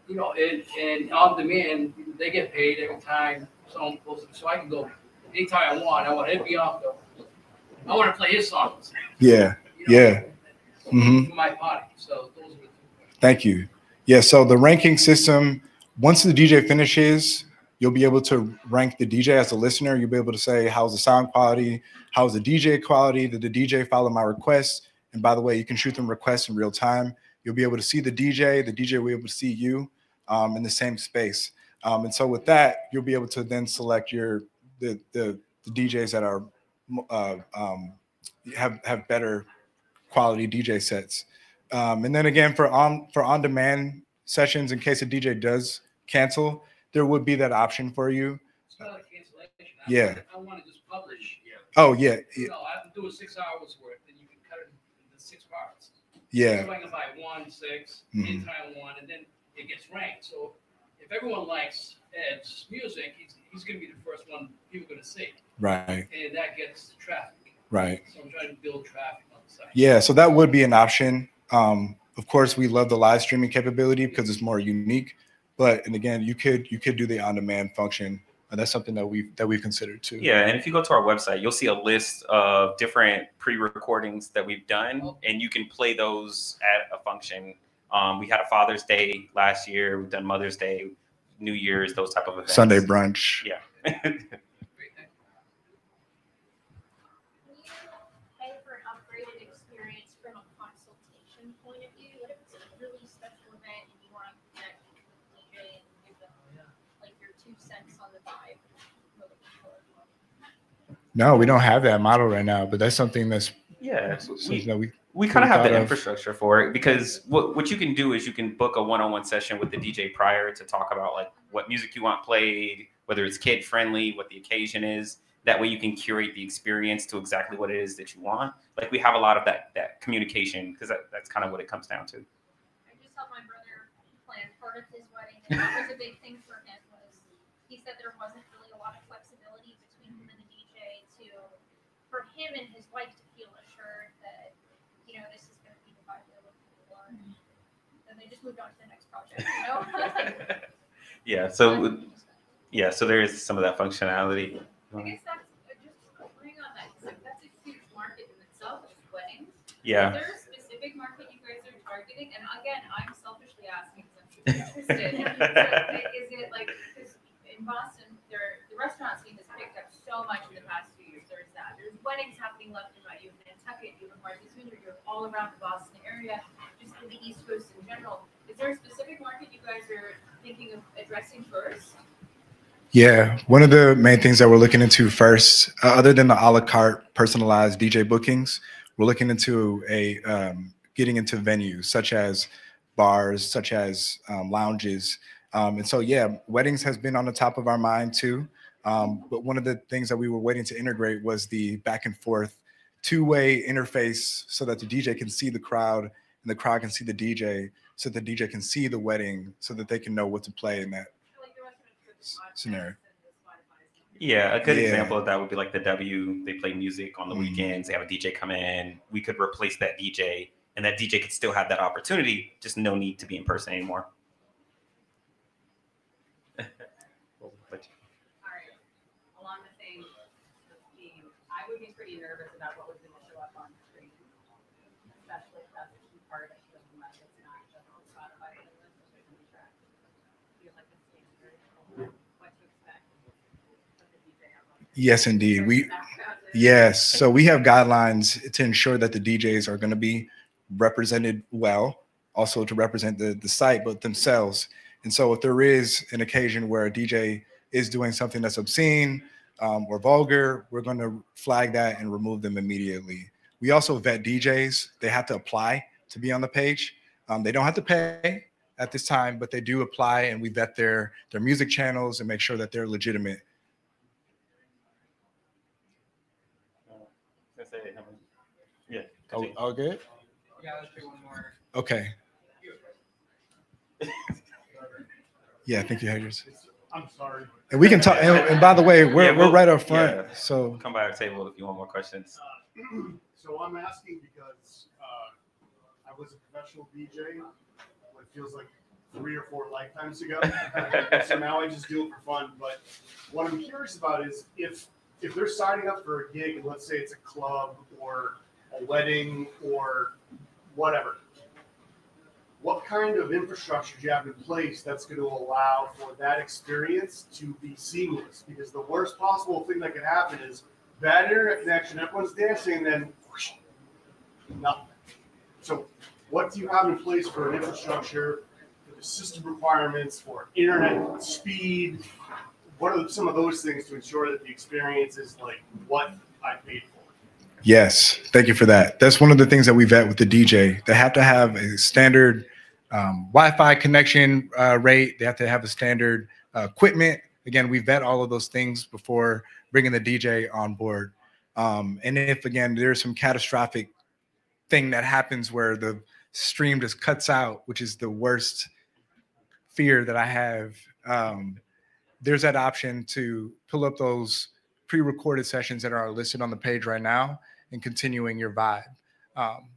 You know, and on demand, they get paid every time someone posts it, so I can go anytime I want. I want to hit Bianco. I want to play his songs. Yeah, yeah. For my party. So those are the two. Thank you. Yeah, so the ranking system, once the DJ finishes, you'll be able to rank the DJ as a listener. You'll be able to say, how's the sound quality? How's the DJ quality? Did the DJ follow my requests? And by the way, you can shoot them requests in real time. You'll be able to see the DJ will be able to see you in the same space. And so with that, you'll be able to then select the DJs that are have better quality DJ sets. And then again, for on-demand sessions, in case a DJ does cancel, there would be that option for you. It's not a cancellation. Yeah. I want to just publish. Yeah. Oh, yeah. You know, I have to do 6 hours worth, then you can cut it into 6 parts. Yeah. So I can buy 1, 6, anytime 1, and then it gets ranked. So if everyone likes Ed's music, he's going to be the first one people are going to see. Right. And that gets traffic. Right. So I'm trying to build traffic on the site. Yeah, so that would be an option. Of course, we love the live streaming capability because it's more unique. But and again, you could do the on-demand function, and that's something that we've considered too. Yeah, and if you go to our website, you'll see a list of different pre-recordings that we've done, and you can play those at a function. We had a Father's Day last year. We've done Mother's Day, New Year's, those type of events. Sunday brunch. Yeah. No, we don't have that model right now, but that's something that's we kind of have the infrastructure for it, because what you can do is you can book a one-on-one session with the DJ prior to talk about like what music you want played, whether it's kid friendly, what the occasion is. That way you can curate the experience to exactly what it is that you want. Like we have a lot of that communication, because that's kind of what it comes down to. I just helped my brother plan part of his wedding, and that was a big thing for him. Was he said there wasn't really a lot of flexibility between him and the DJ for him and his wife to feel assured that, you know, this is going to be the vibe they're looking for. Then they just moved on to the next project, you know? So there is some of that functionality. I guess that's just playing on that. That's a huge market in itself, is weddings. Yeah. Is there a specific market you guys are targeting? And again, I'm selfishly asking because I'm super interested. Is it like, because in Boston, the restaurant scene has picked up so much in the past few years. There's that. There's weddings happening left and right. You have Nantucket, you have Martha's Vineyard, you're all around the Boston area, just in the East Coast in general. Is there a specific market you guys are thinking of addressing first? Yeah, one of the main things that we're looking into first, other than the a la carte personalized DJ bookings, we're looking into getting into venues such as bars, such as lounges. And so, yeah, weddings has been on the top of our mind too. But one of the things that we were waiting to integrate was the back and forth two-way interface so that the DJ can see the crowd and the crowd can see the DJ, so the DJ can see the wedding so that they can know what to play in that scenario. Yeah, a good example of that would be like the W. They play music on the weekends. They have a DJ come in. We could replace that DJ, and that DJ could still have that opportunity. Just no need to be in person anymore. All right. Along the same theme, I would be pretty nervous about what was going to show up on the screen, especially if that's a key part of the message. It's not just on Spotify or the track. Feel like it's what to expect. Yes, indeed. Yes. So we have guidelines to ensure that the DJs are going to be represented well, also to represent the site, but themselves. And so if there is an occasion where a DJ is doing something that's obscene or vulgar, we're going to flag that and remove them immediately. We also vet DJs. They have to apply to be on the page. They don't have to pay at this time, but they do apply, and we vet their music channels and make sure that they're legitimate. Yeah. All good? Yeah, let's do one more. Okay. Yeah, I think you had yours. I'm sorry. And we can talk. And by the way, we're right up front. Yeah. So Come by our table if you want more questions. So I'm asking because I was a professional DJ, what feels like 3 or 4 lifetimes ago. So now I just do it for fun. But what I'm curious about is if they're signing up for a gig, and let's say it's a club or a wedding or whatever, what kind of infrastructure do you have in place that's going to allow for that experience to be seamless? Because the worst possible thing that could happen is bad internet connection, everyone's dancing, and then whoosh, nothing. So what do you have in place for an infrastructure, for the system requirements, for internet speed? What are some of those things to ensure that the experience is like what I paid for? yes, thank you for that. That's one of the things that we vet with the DJ. They have to have a standard Wi-Fi connection rate. They have to have a standard equipment. Again, we vet all of those things before bringing the DJ on board. And if, again, there's some catastrophic thing that happens where the stream just cuts out, which is the worst fear that I have, there's that option to pull up those pre-recorded sessions that are listed on the page right now and continuing your vibe.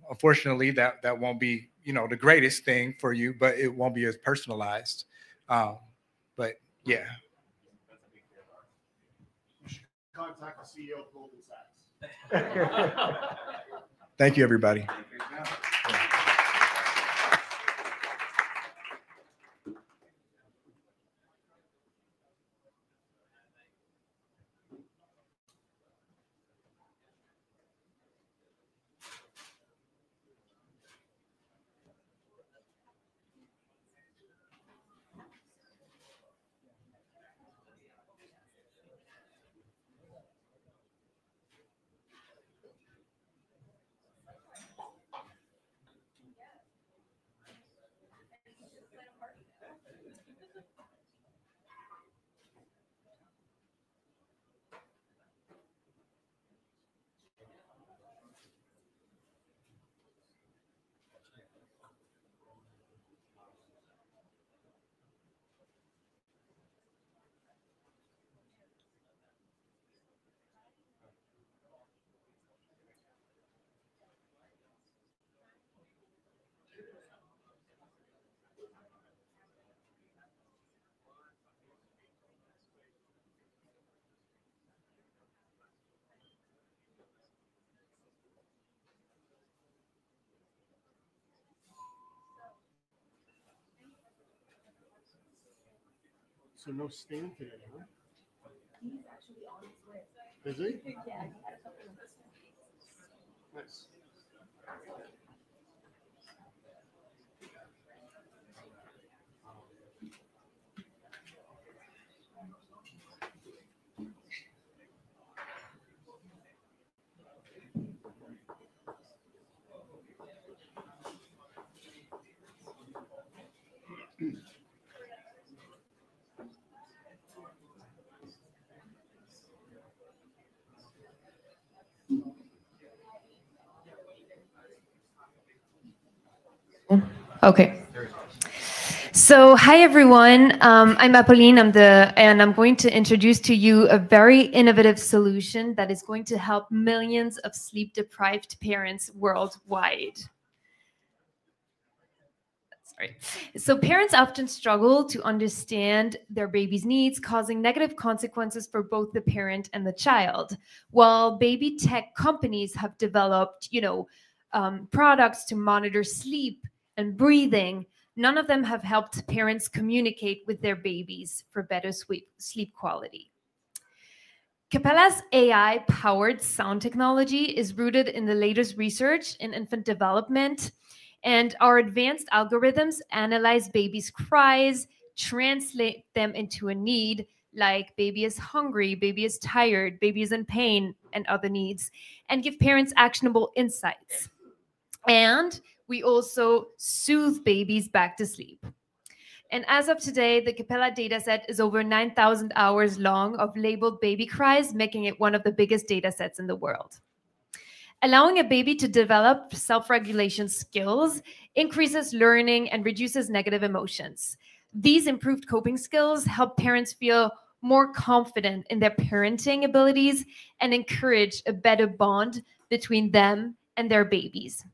Unfortunately, that won't be, the greatest thing for you, but it won't be as personalized. But yeah. You should contact the CEO of Goldman Sachs. Thank you, everybody. So no Stan today, huh? He's actually on his way. Is he? Yeah. Nice. Okay. So, hi everyone. I'm Apolline. and I'm going to introduce to you a very innovative solution that is going to help millions of sleep-deprived parents worldwide. Sorry. So, parents often struggle to understand their baby's needs, causing negative consequences for both the parent and the child. While baby tech companies have developed, products to monitor sleep and breathing, none of them have helped parents communicate with their babies for better sleep quality. Capella's AI-powered sound technology is rooted in the latest research in infant development, and our advanced algorithms analyze babies' cries, translate them into a need like baby is hungry, baby is tired, baby is in pain, and other needs, and give parents actionable insights. And we also soothe babies back to sleep. And as of today, the Capella dataset is over 9,000 hours long of labeled baby cries, making it one of the biggest datasets in the world. Allowing a baby to develop self-regulation skills increases learning and reduces negative emotions. These improved coping skills help parents feel more confident in their parenting abilities and encourage a better bond between them and their babies.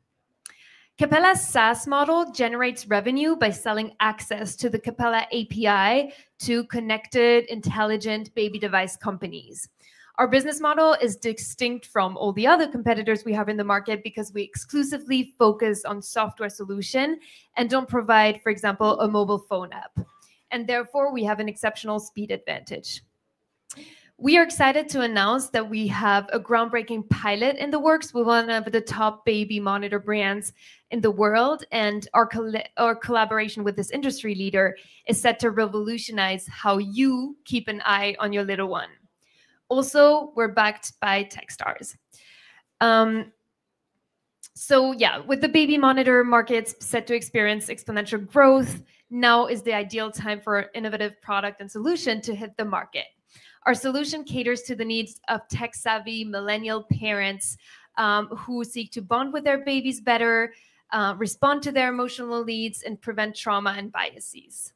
Capella's SaaS model generates revenue by selling access to the Capella API to connected, intelligent baby device companies. Our business model is distinct from all the other competitors we have in the market because we exclusively focus on software solution and don't provide, for example, a mobile phone app. And therefore, we have an exceptional speed advantage. We are excited to announce that we have a groundbreaking pilot in the works with one of the top baby monitor brands in the world, and our collaboration with this industry leader is set to revolutionize how you keep an eye on your little one. Also, we're backed by Techstars. So yeah, with the baby monitor markets set to experience exponential growth, now is the ideal time for an innovative product and solution to hit the market. Our solution caters to the needs of tech-savvy millennial parents who seek to bond with their babies better, respond to their emotional needs, and prevent trauma and biases.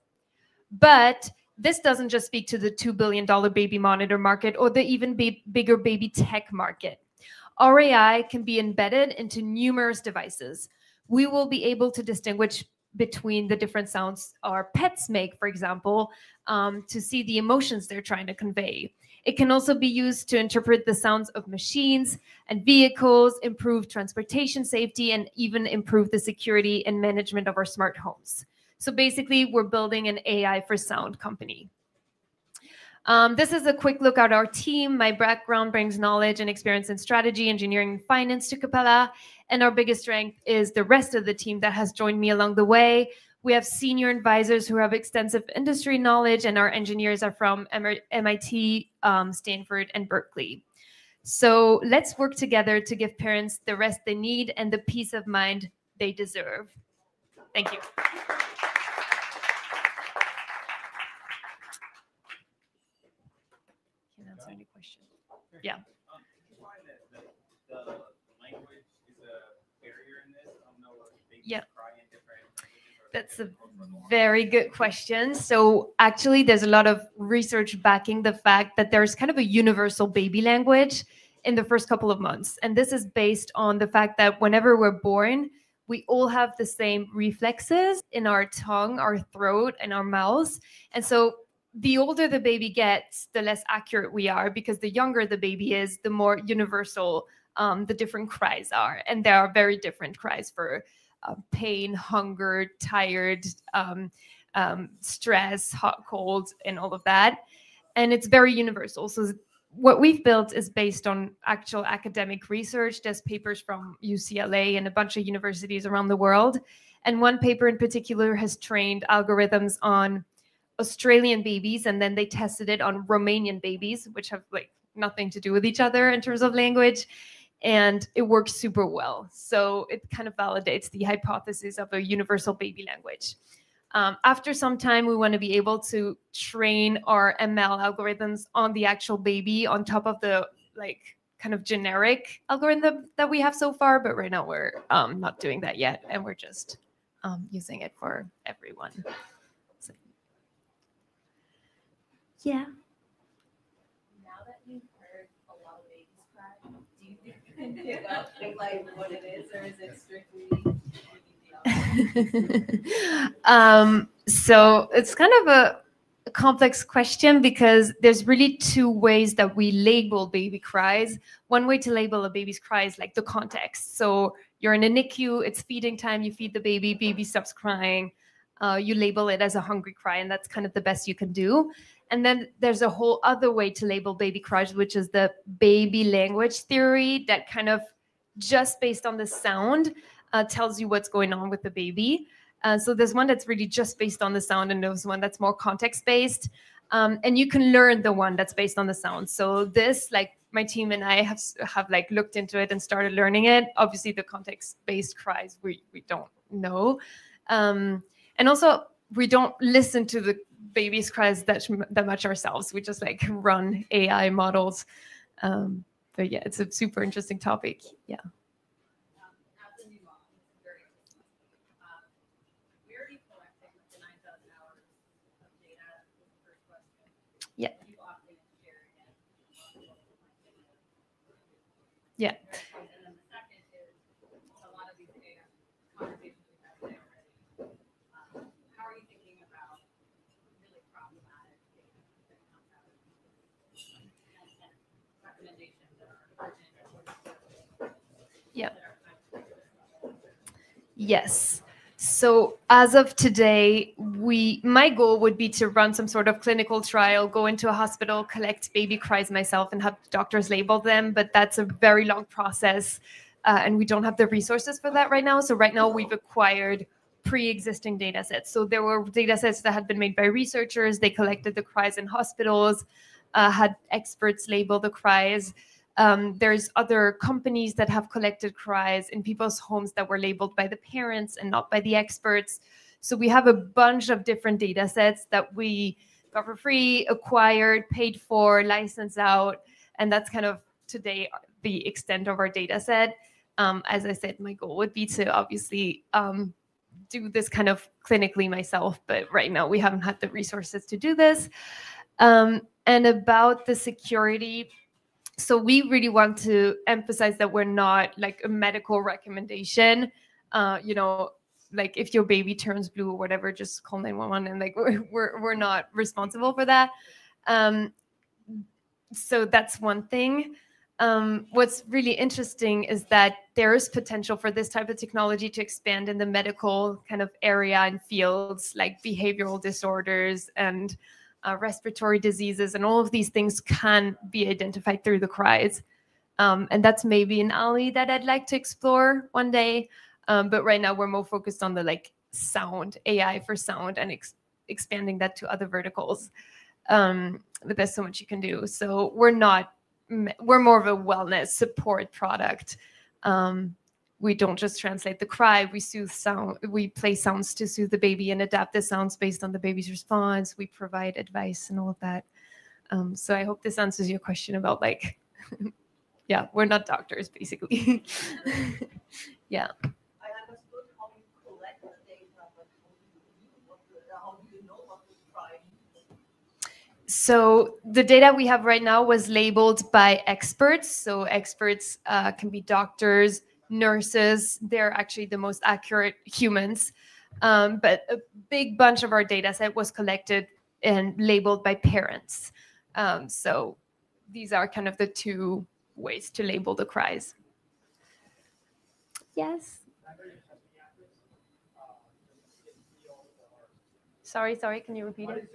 But this doesn't just speak to the $2 billion baby monitor market or the even bigger baby tech market. Our AI can be embedded into numerous devices. We will be able to distinguish between the different sounds our pets make, for example, to see the emotions they're trying to convey. It can also be used to interpret the sounds of machines and vehicles, improve transportation safety, and even improve the security and management of our smart homes. So basically, we're building an AI for sound company. This is a quick look at our team. My background brings knowledge and experience in strategy, engineering, and finance to Capella. And our biggest strength is the rest of the team that has joined me along the way. We have senior advisors who have extensive industry knowledge, and our engineers are from MIT, Stanford, and Berkeley. So let's work together to give parents the rest they need and the peace of mind they deserve. Thank you. Can answer any questions. Yeah. Do you find that the language is a barrier in this? I don't know if babies cry in different languages. That's a very good question. So actually, there's a lot of research backing the fact that there's kind of a universal baby language in the first couple of months. And this is based on the fact that whenever we're born, we all have the same reflexes in our tongue, our throat, and our mouths. And so the older the baby gets, the less accurate we are, because the younger the baby is, the more universal the different cries are. And there are very different cries for pain, hunger, tired, stress, hot, cold, and all of that. And it's very universal. So what we've built is based on actual academic research. There's papers from UCLA and a bunch of universities around the world. And one paper in particular has trained algorithms on Australian babies, and then they tested it on Romanian babies, which have like nothing to do with each other in terms of language. And it works super well. So it kind of validates the hypothesis of a universal baby language. After some time, we want to be able to train our ML algorithms on the actual baby on top of the like kind of generic algorithm that we have so far. But right now we're not doing that yet. And we're just using it for everyone. So, yeah. Now that you've heard a lot of babies cry, do you think you can pick up like what it is, or is it strictly? So it's kind of a complex question because there's really two ways that we label baby cries. One way to label a baby's cry is like the context. So you're in a NICU, it's feeding time, you feed the baby stops crying, you label it as a hungry cry, and that's kind of the best you can do. And then there's a whole other way to label baby cries, which is the baby language theory that kind of just based on the sound tells you what's going on with the baby. So there's one that's really just based on the sound, and there's one that's more context-based. And you can learn the one that's based on the sound. So this, like my team and I have like looked into it and started learning it. Obviously, the context-based cries we don't know. And also, we don't listen to the baby's cries that much ourselves. We just like run AI models. But yeah, it's a super interesting topic. Yeah. Yeah. Yeah. And then the second is a lot of these data conversations we've had today already. How are you thinking about really problematic data that comes out of and recommendations that are urgent? Yeah. Yes. So as of today, my goal would be to run some sort of clinical trial, go into a hospital, collect baby cries myself, and have doctors label them. But that's a very long process, and we don't have the resources for that right now. So right now we've acquired pre-existing data sets. So there were data sets that had been made by researchers. They collected the cries in hospitals, had experts label the cries. There's other companies that have collected cries in people's homes that were labeled by the parents and not by the experts. So we have a bunch of different data sets that we got for free, acquired, paid for, licensed out. And that's kind of today the extent of our data set. As I said, my goal would be to obviously do this kind of clinically myself, but right now we haven't had the resources to do this. And about the security, so we really want to emphasize that we're not like a medical recommendation. Like if your baby turns blue or whatever, just call 911, and like we're not responsible for that. So that's one thing. What's really interesting is that there is potential for this type of technology to expand in the medical kind of area and fields like behavioral disorders and respiratory diseases, and all of these things can be identified through the cries. And that's maybe an alley that I'd like to explore one day. But right now we're more focused on the like sound, AI for sound, and expanding that to other verticals. But there's so much you can do. So we're more of a wellness support product. We don't just translate the cry, we soothe sound, we play sounds to soothe the baby and adapt the sounds based on the baby's response. We provide advice and all of that. So I hope this answers your question about like, yeah, we're not doctors basically. Yeah. I understood how you collect the data, but how do you know what to try? So the data we have right now was labeled by experts. So experts can be doctors, nurses. They're actually the most accurate humans. But a big bunch of our data set was collected and labeled by parents. So these are kind of the two ways to label the cries. Yes? Sorry, can you repeat it?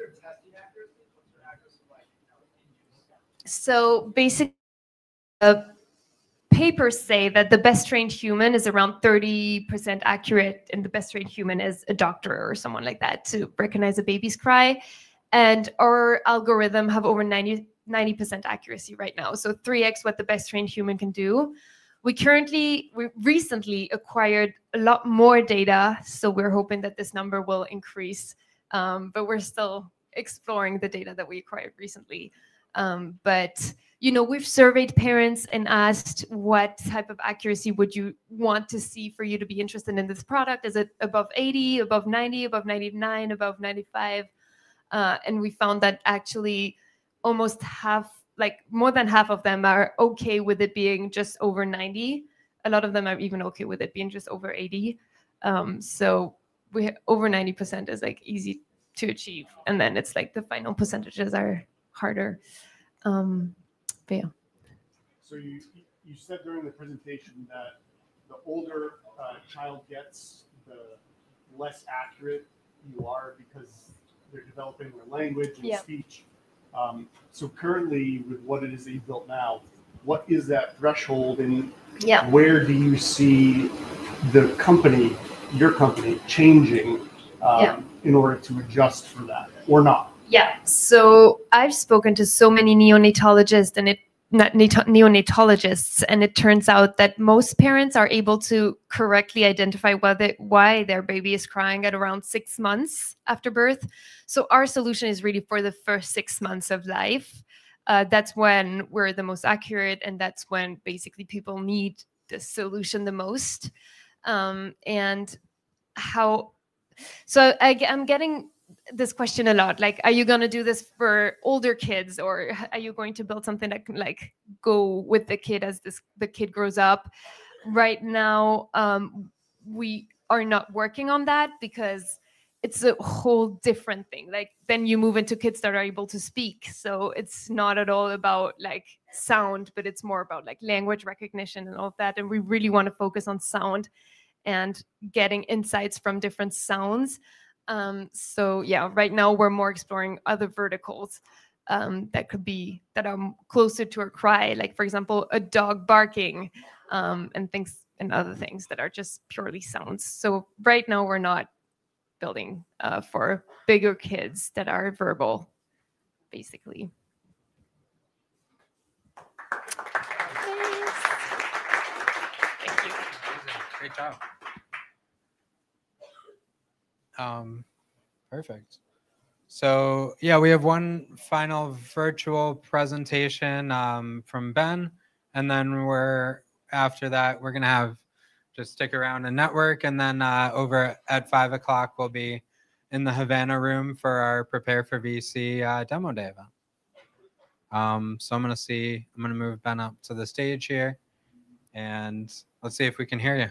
So basically, papers say that the best trained human is around 30% accurate, and the best trained human is a doctor or someone like that to recognize a baby's cry. And our algorithm have over 90% accuracy right now. So 3x what the best trained human can do. We recently acquired a lot more data, so we're hoping that this number will increase. But we're still exploring the data that we acquired recently. But we've surveyed parents and asked what type of accuracy would you want to see for you to be interested in this product? Is it above 80, above 90, above 99, above 95? And we found that actually almost more than half of them are okay with it being just over 90. A lot of them are even okay with it being just over 80. So over 90% is like easy to achieve. And then it's like the final percentages are harder. But yeah. So you said during the presentation that the older a child gets, the less accurate you are because they're developing their language and speech. So currently, with what it is that you built now, what is that threshold, and where do you see the company, your company, changing in order to adjust for that, or not? Yeah. So I've spoken to so many neonatologists and it turns out that most parents are able to correctly identify why their baby is crying at around 6 months after birth. So our solution is really for the first 6 months of life. That's when we're the most accurate, and that's when basically people need the solution the most. So I'm getting this question a lot, like, are you going to do this for older kids, or are you going to build something that can like go with the kid as the kid grows up? Right now, we are not working on that because it's a whole different thing. Like, then you move into kids that are able to speak, so it's not at all about like sound, but it's more about like language recognition and all of that. And we really want to focus on sound and getting insights from different sounds. So yeah, right now we're more exploring other verticals that are closer to a cry, like for example, a dog barking, and other things that are just purely sounds. So right now we're not building for bigger kids that are verbal, basically. Thank you. Great job. Perfect. So yeah, we have one final virtual presentation from Ben, and then after that we're gonna have just stick around and network, and then over at 5 o'clock we'll be in the Havana room for our Prepare for VC demo day event. So I'm gonna move Ben up to the stage here, and let's see if we can hear you.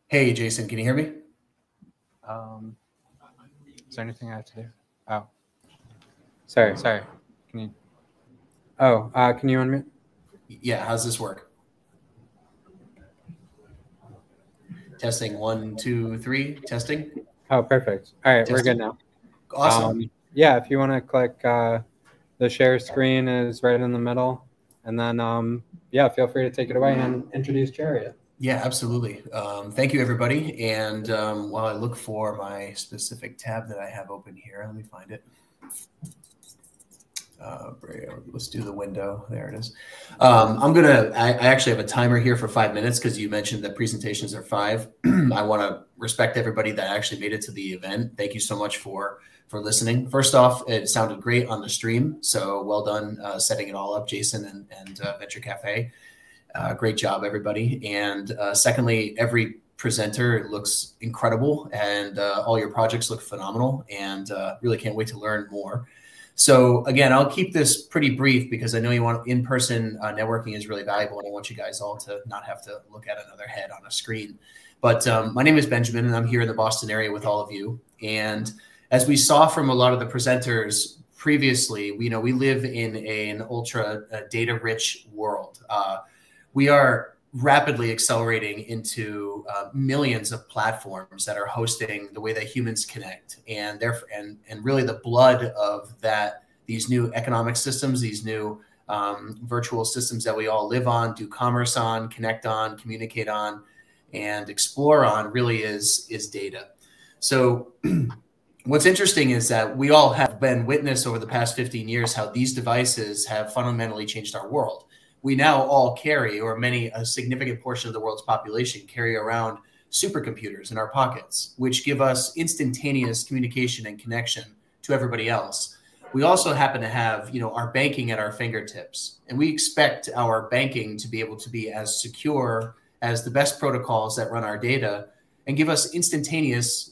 Hey, Jason, can you hear me? Is there anything I have to do? Oh, sorry. Can you? Oh, can you unmute? Yeah. How's this work? Testing 1, 2, 3. Testing. Oh, perfect. All right, Testing. we're good now. Awesome. Yeah, if you want to click the share screen is right in the middle, and then yeah, feel free to take it away and introduce Chariot. Yeah, absolutely. Thank you, everybody. And while I look for my specific tab that I have open here, let me find it. Let's do the window. There it is. I actually have a timer here for 5 minutes because you mentioned that presentations are 5. I want to respect everybody that actually made it to the event. Thank you so much for listening. First off, it sounded great on the stream. So well done setting it all up, Jason and Venture Cafe. Great job, everybody. And secondly, every presenter looks incredible, and all your projects look phenomenal, and really can't wait to learn more. So again, I'll keep this pretty brief because I know you want in-person networking is really valuable, and I want you guys all to not have to look at another head on a screen. But my name is Benjamin, and I'm here in the Boston area with all of you. And as we saw from a lot of the presenters previously, we live in an ultra data-rich world. We are rapidly accelerating into millions of platforms that are hosting the way that humans connect, and really the blood of these new economic systems, these new virtual systems that we all live on, do commerce on, connect on, communicate on, and explore on really is data. So what's interesting is that we all have been witness over the past 15 years how these devices have fundamentally changed our world. We now all carry, or a significant portion of the world's population carry around supercomputers in our pockets, which give us instantaneous communication and connection to everybody else. We also happen to have, our banking at our fingertips, and we expect our banking to be able to be as secure as the best protocols that run our data and give us instantaneous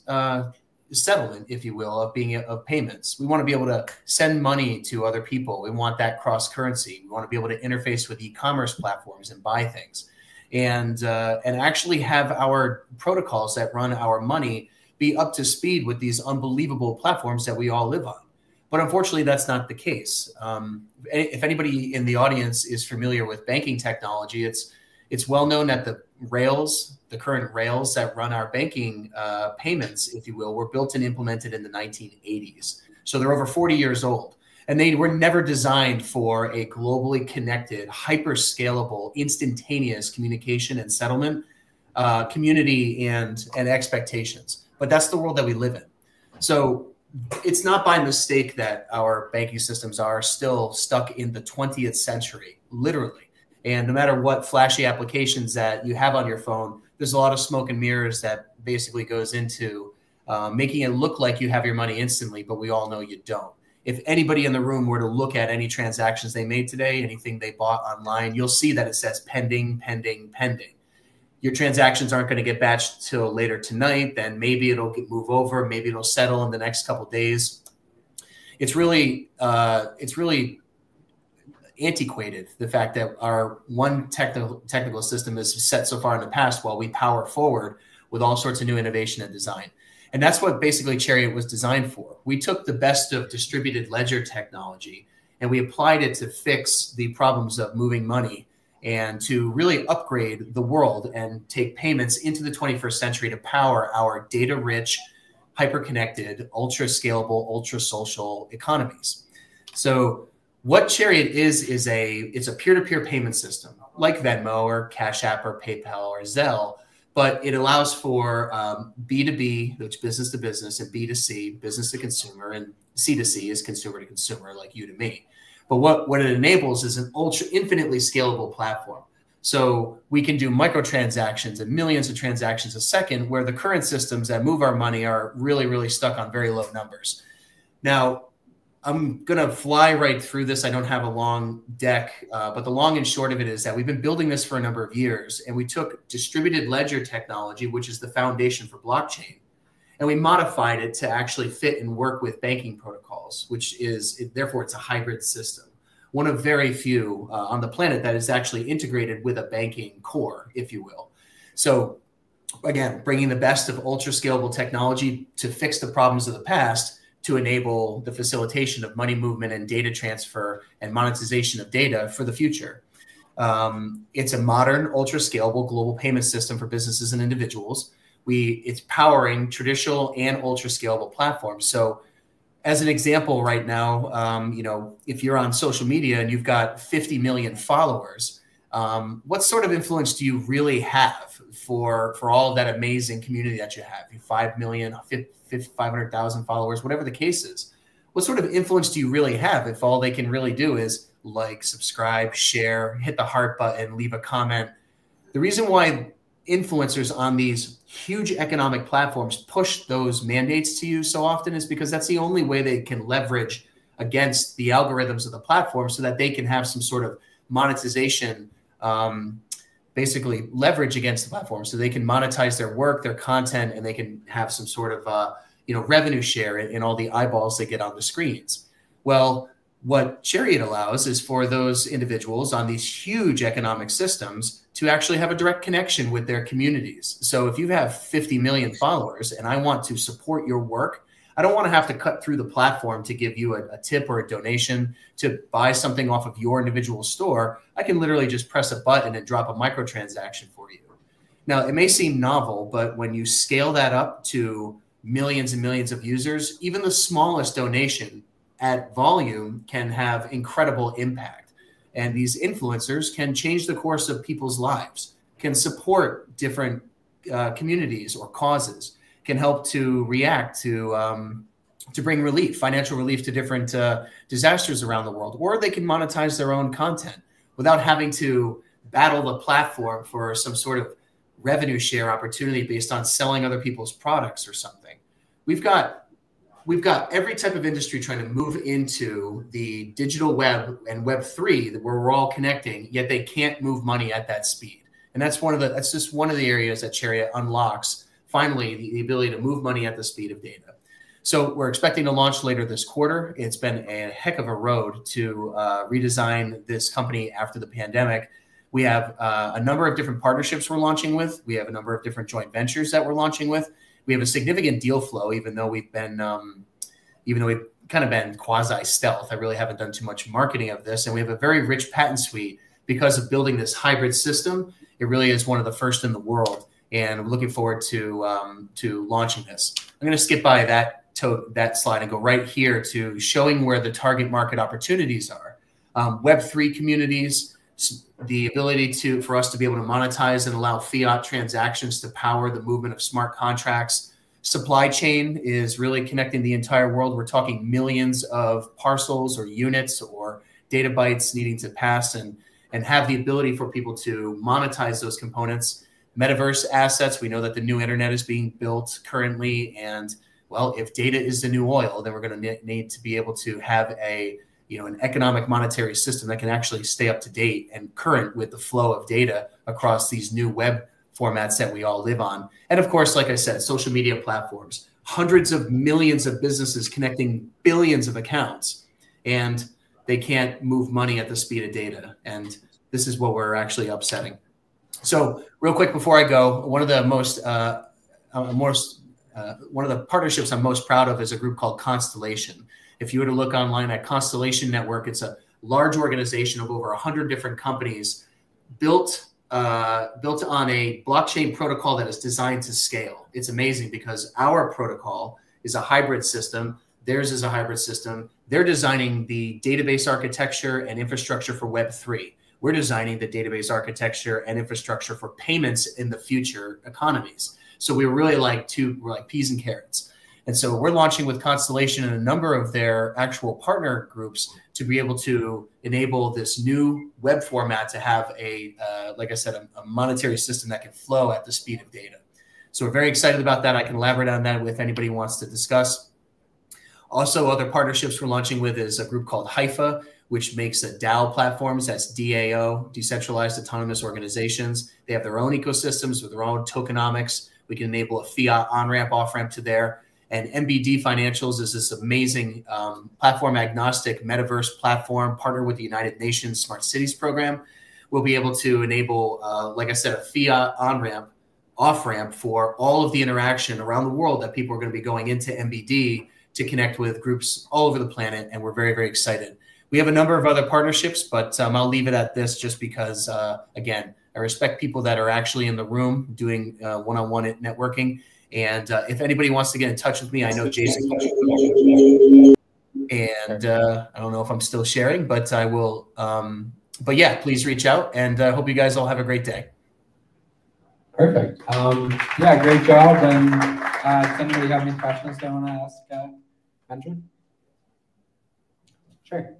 settlement, if you will, of payments. We want to be able to send money to other people. We want that cross currency. We want to be able to interface with e-commerce platforms and buy things, and actually have our protocols that run our money be up to speed with these unbelievable platforms that we all live on. But unfortunately, that's not the case. If anybody in the audience is familiar with banking technology, it's well known that the current rails that run our banking payments, if you will, were built and implemented in the 1980s. So they're over 40 years old. And they were never designed for a globally connected, hyper-scalable, instantaneous communication and settlement, community and expectations. But that's the world that we live in. So it's not by mistake that our banking systems are still stuck in the 20th century, literally. And no matter what flashy applications that you have on your phone, there's a lot of smoke and mirrors that basically goes into making it look like you have your money instantly, but we all know you don't. If anybody in the room were to look at any transactions they made today, anything they bought online, you'll see that it says pending, pending, pending. your transactions aren't going to get batched till later tonight, then maybe it'll move over, maybe it'll settle in the next couple of days. It's really antiquated, the fact that our one technical system is set so far in the past while we power forward with all sorts of new innovation and design. And that's what basically Chariot was designed for. We took the best of distributed ledger technology and we applied it to fix the problems of moving money and to really upgrade the world and take payments into the 21st century to power our data-rich, hyper-connected, ultra-scalable, ultra-social economies. So what Chariot is it's a peer-to-peer payment system like Venmo or Cash App or PayPal or Zelle, but it allows for B2B, which business to business, and B2C, business to consumer, and C2C is consumer to consumer, like you to me. But what it enables is an infinitely scalable platform. So we can do microtransactions and millions of transactions a second, where the current systems that move our money are really, really stuck on very low numbers. Now, I'm going to fly right through this. I don't have a long deck, but the long and short of it is that we've been building this for a number of years, and we took distributed ledger technology, which is the foundation for blockchain, and we modified it to actually fit and work with banking protocols, which is, therefore, it's a hybrid system. One of very few on the planet that is actually integrated with a banking core, if you will. So again, bringing the best of ultra scalable technology to fix the problems of the past, to enable the facilitation of money movement and data transfer and monetization of data for the future. It's a modern, ultra scalable global payment system for businesses and individuals. It's powering traditional and ultra scalable platforms. So as an example right now, if you're on social media and you've got 50 million followers, what sort of influence do you really have for all of that amazing community that you have? 5 million, 500,000 followers, whatever the case is. What sort of influence do you really have if all they can really do is like, subscribe, share, hit the heart button, leave a comment? The reason why influencers on these huge economic platforms push those mandates to you so often is because that's the only way they can leverage against the algorithms of the platform, so that they can have some sort of monetization, basically leverage against the platform, so they can monetize their work, their content, and they can have some sort of revenue share in all the eyeballs they get on the screens. Well, what Chariot allows is for those individuals on these huge economic systems to actually have a direct connection with their communities. So if you have 50 million followers and I want to support your work, I don't want to have to cut through the platform to give you a tip or a donation to buy something off of your individual store. I can literally just press a button and drop a microtransaction for you. Now, it may seem novel, but when you scale that up to millions and millions of users, even the smallest donation at volume can have incredible impact. And these influencers can change the course of people's lives, can support different communities or causes, can help to react to bring relief, financial relief to different disasters around the world, or they can monetize their own content without having to battle the platform for some sort of revenue share opportunity based on selling other people's products or something. We've got every type of industry trying to move into the digital web and Web3, where we're all connecting, yet they can't move money at that speed. And that's just one of the areas that Chariot unlocks, finally, the ability to move money at the speed of data. So we're expecting to launch later this quarter. It's been a heck of a road to redesign this company after the pandemic. We have a number of different partnerships we're launching with. We have a number of different joint ventures that we're launching with. We have a significant deal flow, even though we've kind of been quasi stealth. I really haven't done too much marketing of this. And we have a very rich patent suite because of building this hybrid system. It really is one of the first in the world. And I'm looking forward to launching this. I'm going to skip by that slide and go right here to showing where the target market opportunities are. Web3 communities, the ability for us to be able to monetize and allow fiat transactions to power the movement of smart contracts. Supply chain is really connecting the entire world. We're talking millions of parcels or units or data bytes needing to pass and have the ability for people to monetize those components. Metaverse assets, we know that the new internet is being built currently. And well, if data is the new oil, then we're going to need to be able to have an economic monetary system that can actually stay up to date and current with the flow of data across these new web formats that we all live on. And of course, like I said, social media platforms, hundreds of millions of businesses connecting billions of accounts, and they can't move money at the speed of data. And this is what we're actually upsetting. So real quick before I go, one of the partnerships I'm most proud of is a group called Constellation. If you were to look online at Constellation Network, it's a large organization of over 100 different companies built on a blockchain protocol that is designed to scale. It's amazing because our protocol is a hybrid system. Theirs is a hybrid system. They're designing the database architecture and infrastructure for Web3. We're designing the database architecture and infrastructure for payments in the future economies. So we're really we're like peas and carrots. And so we're launching with Constellation and a number of their actual partner groups to be able to enable this new web format to have like I said, a monetary system that can flow at the speed of data. So we're very excited about that. I can elaborate on that if anybody wants to discuss. Also, other partnerships we're launching with is a group called Haifa, which makes a DAO platforms. That's DAO, Decentralized Autonomous Organizations. They have their own ecosystems with their own tokenomics. We can enable a fiat on-ramp, off-ramp to there. And MBD Financials is this amazing platform agnostic metaverse platform, partner with the United Nations Smart Cities Program. We'll be able to enable, like I said, a fiat on-ramp, off-ramp for all of the interaction around the world that people are going to be going into MBD to connect with groups all over the planet. And we're very, very excited. We have a number of other partnerships, but I'll leave it at this just because, again, I respect people that are actually in the room doing one-on-one networking. And if anybody wants to get in touch with me, I know Jason. And I don't know if I'm still sharing, but I will. But yeah, please reach out, and I hope you guys all have a great day. Perfect. Yeah, great job. And does anybody have any questions they want to ask Benjamin? Sure.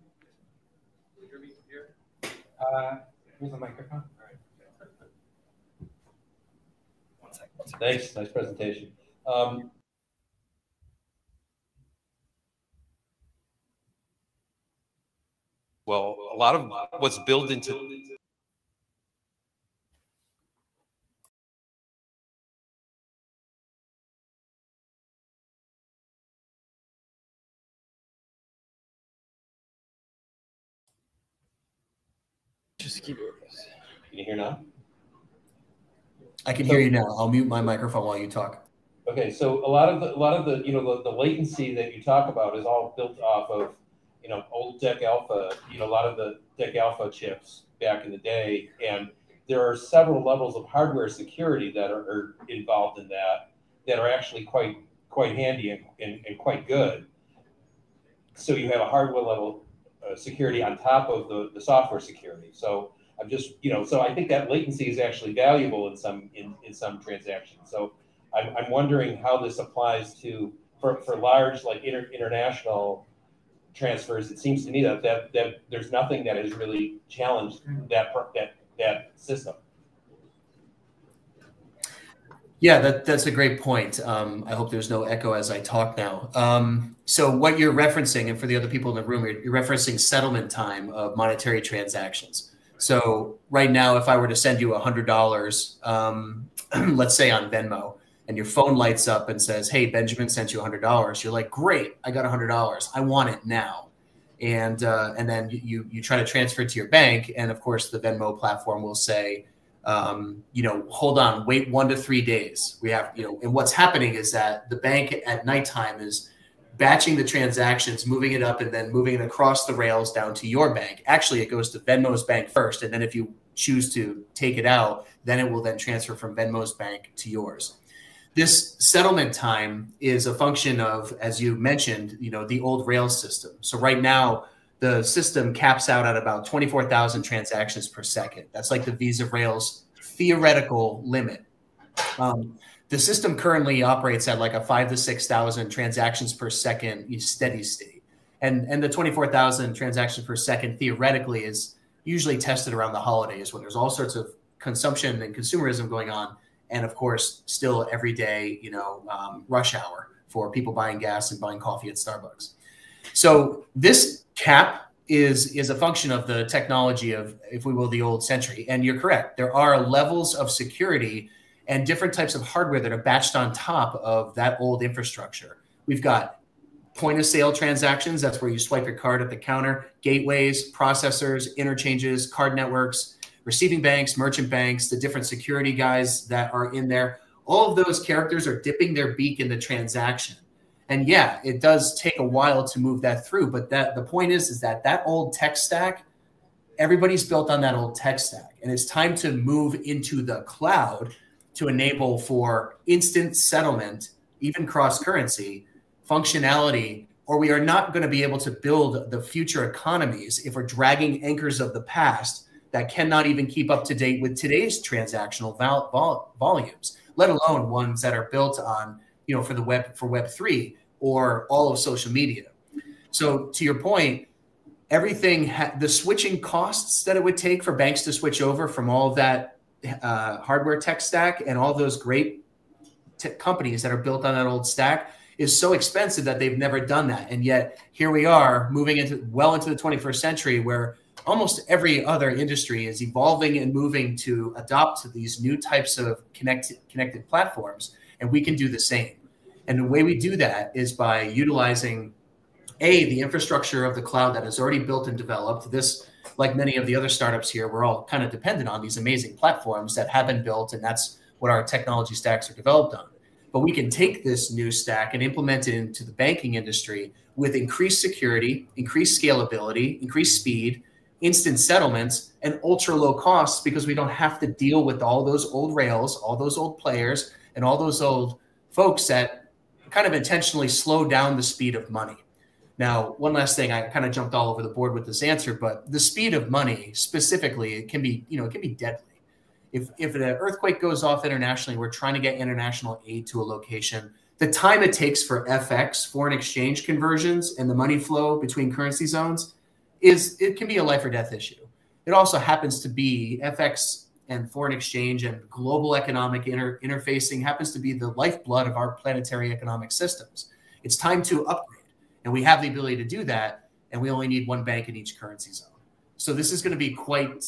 Here's the microphone. Thanks. Nice presentation. Well, a lot of what's built into just keep it with us. Can you hear now? I can hear you now. I'll mute my microphone while you talk. Okay, so a lot of the the latency that you talk about is all built off of old DEC Alpha, a lot of the DEC Alpha chips back in the day, and there are several levels of hardware security that are involved in that are actually quite handy and quite good. So you have a hardware level security on top of the software security. So I'm just, so I think that latency is actually valuable in some transactions. So I'm wondering how this applies to for large international transfers. It seems to me that there's nothing that has really challenged that system. Yeah, that's a great point. I hope there's no echo as I talk now. So what you're referencing, and for the other people in the room, you're referencing settlement time of monetary transactions. So right now, if I were to send you $100, let's say on Venmo, and your phone lights up and says, "Hey, Benjamin sent you $100," you're like, "Great, I got $100. I want it now." And then you try to transfer it to your bank, and of course, the Venmo platform will say, hold on, wait 1 to 3 days. We have, and what's happening is that the bank at nighttime is batching the transactions, moving it up, and then moving it across the rails down to your bank. Actually, it goes to Venmo's bank first, and then if you choose to take it out, then it will then transfer from Venmo's bank to yours. This settlement time is a function of, as you mentioned, the old Rails system. So right now, the system caps out at about 24,000 transactions per second. That's like the Visa Rails theoretical limit. The system currently operates at like a 5,000 to 6,000 transactions per second steady state. And the 24,000 transactions per second theoretically is usually tested around the holidays when there's all sorts of consumption and consumerism going on. And of course, still every day, rush hour for people buying gas and buying coffee at Starbucks. So this cap is a function of the technology of, if we will, the old century. And you're correct. There are levels of security and different types of hardware that are batched on top of that old infrastructure. We've got point of sale transactions. That's where you swipe your card at the counter, gateways, processors, interchanges, card networks, receiving banks, merchant banks, the different security guys that are in there. All of those characters are dipping their beak in the transaction. And yeah, it does take a while to move that through. But the point is that old tech stack, everybody's built on that old tech stack. And it's time to move into the cloud to enable for instant settlement, even cross-currency functionality, or we are not going to be able to build the future economies if we're dragging anchors of the past that cannot even keep up to date with today's transactional volumes, let alone ones that are built on, for the web, for Web3 or all of social media. So to your point, everything, the switching costs that it would take for banks to switch over from all of that hardware tech stack and all those great companies that are built on that old stack is so expensive that they've never done that. And yet here we are moving into the 21st century where almost every other industry is evolving and moving to adopt to these new types of connected platforms. And we can do the same. And the way we do that is by utilizing the infrastructure of the cloud that is already built and developed. This, like many of the other startups here, we're all kind of dependent on these amazing platforms that have been built, and that's what our technology stacks are developed on. But we can take this new stack and implement it into the banking industry with increased security, increased scalability, increased speed, instant settlements, and ultra low costs, because we don't have to deal with all those old rails, all those old players, and all those old folks that kind of intentionally slow down the speed of money. Now, one last thing, I kind of jumped all over the board with this answer, but the speed of money specifically, it can be, it can be deadly. If an earthquake goes off internationally, we're trying to get international aid to a location. The time it takes for FX, foreign exchange conversions, and the money flow between currency zones it can be a life or death issue. It also happens to be FX and foreign exchange and global economic interfacing happens to be the lifeblood of our planetary economic systems. It's time to upgrade. And we have the ability to do that, and we only need one bank in each currency zone. So this is going to be quite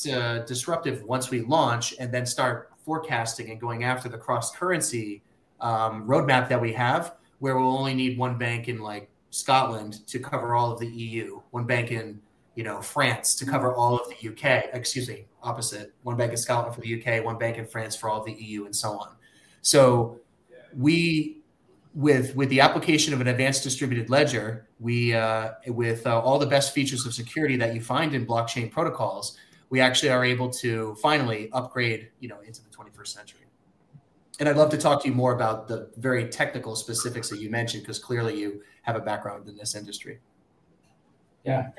disruptive once we launch and then start forecasting and going after the cross-currency roadmap that we have, where we'll only need one bank in like Scotland to cover all of the EU, one bank in France to cover all of the UK, excuse me, opposite, one bank in Scotland for the UK, one bank in France for all of the EU, and so on. So with the application of an advanced distributed ledger, with all the best features of security that you find in blockchain protocols, we actually are able to finally upgrade, into the 21st century. And I'd love to talk to you more about the very technical specifics that you mentioned, because clearly you have a background in this industry. Yeah,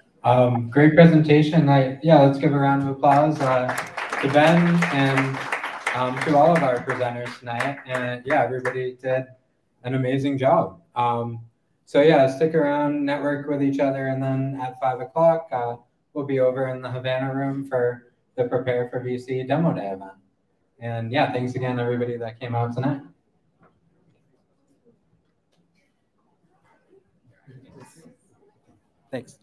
great presentation. Let's give a round of applause to Ben and to all of our presenters tonight. And everybody did an amazing job. Stick around, network with each other, and then at 5 o'clock, we'll be over in the Havana room for the Prepare for VC Demo Day event. And thanks again, everybody that came out tonight. Thanks.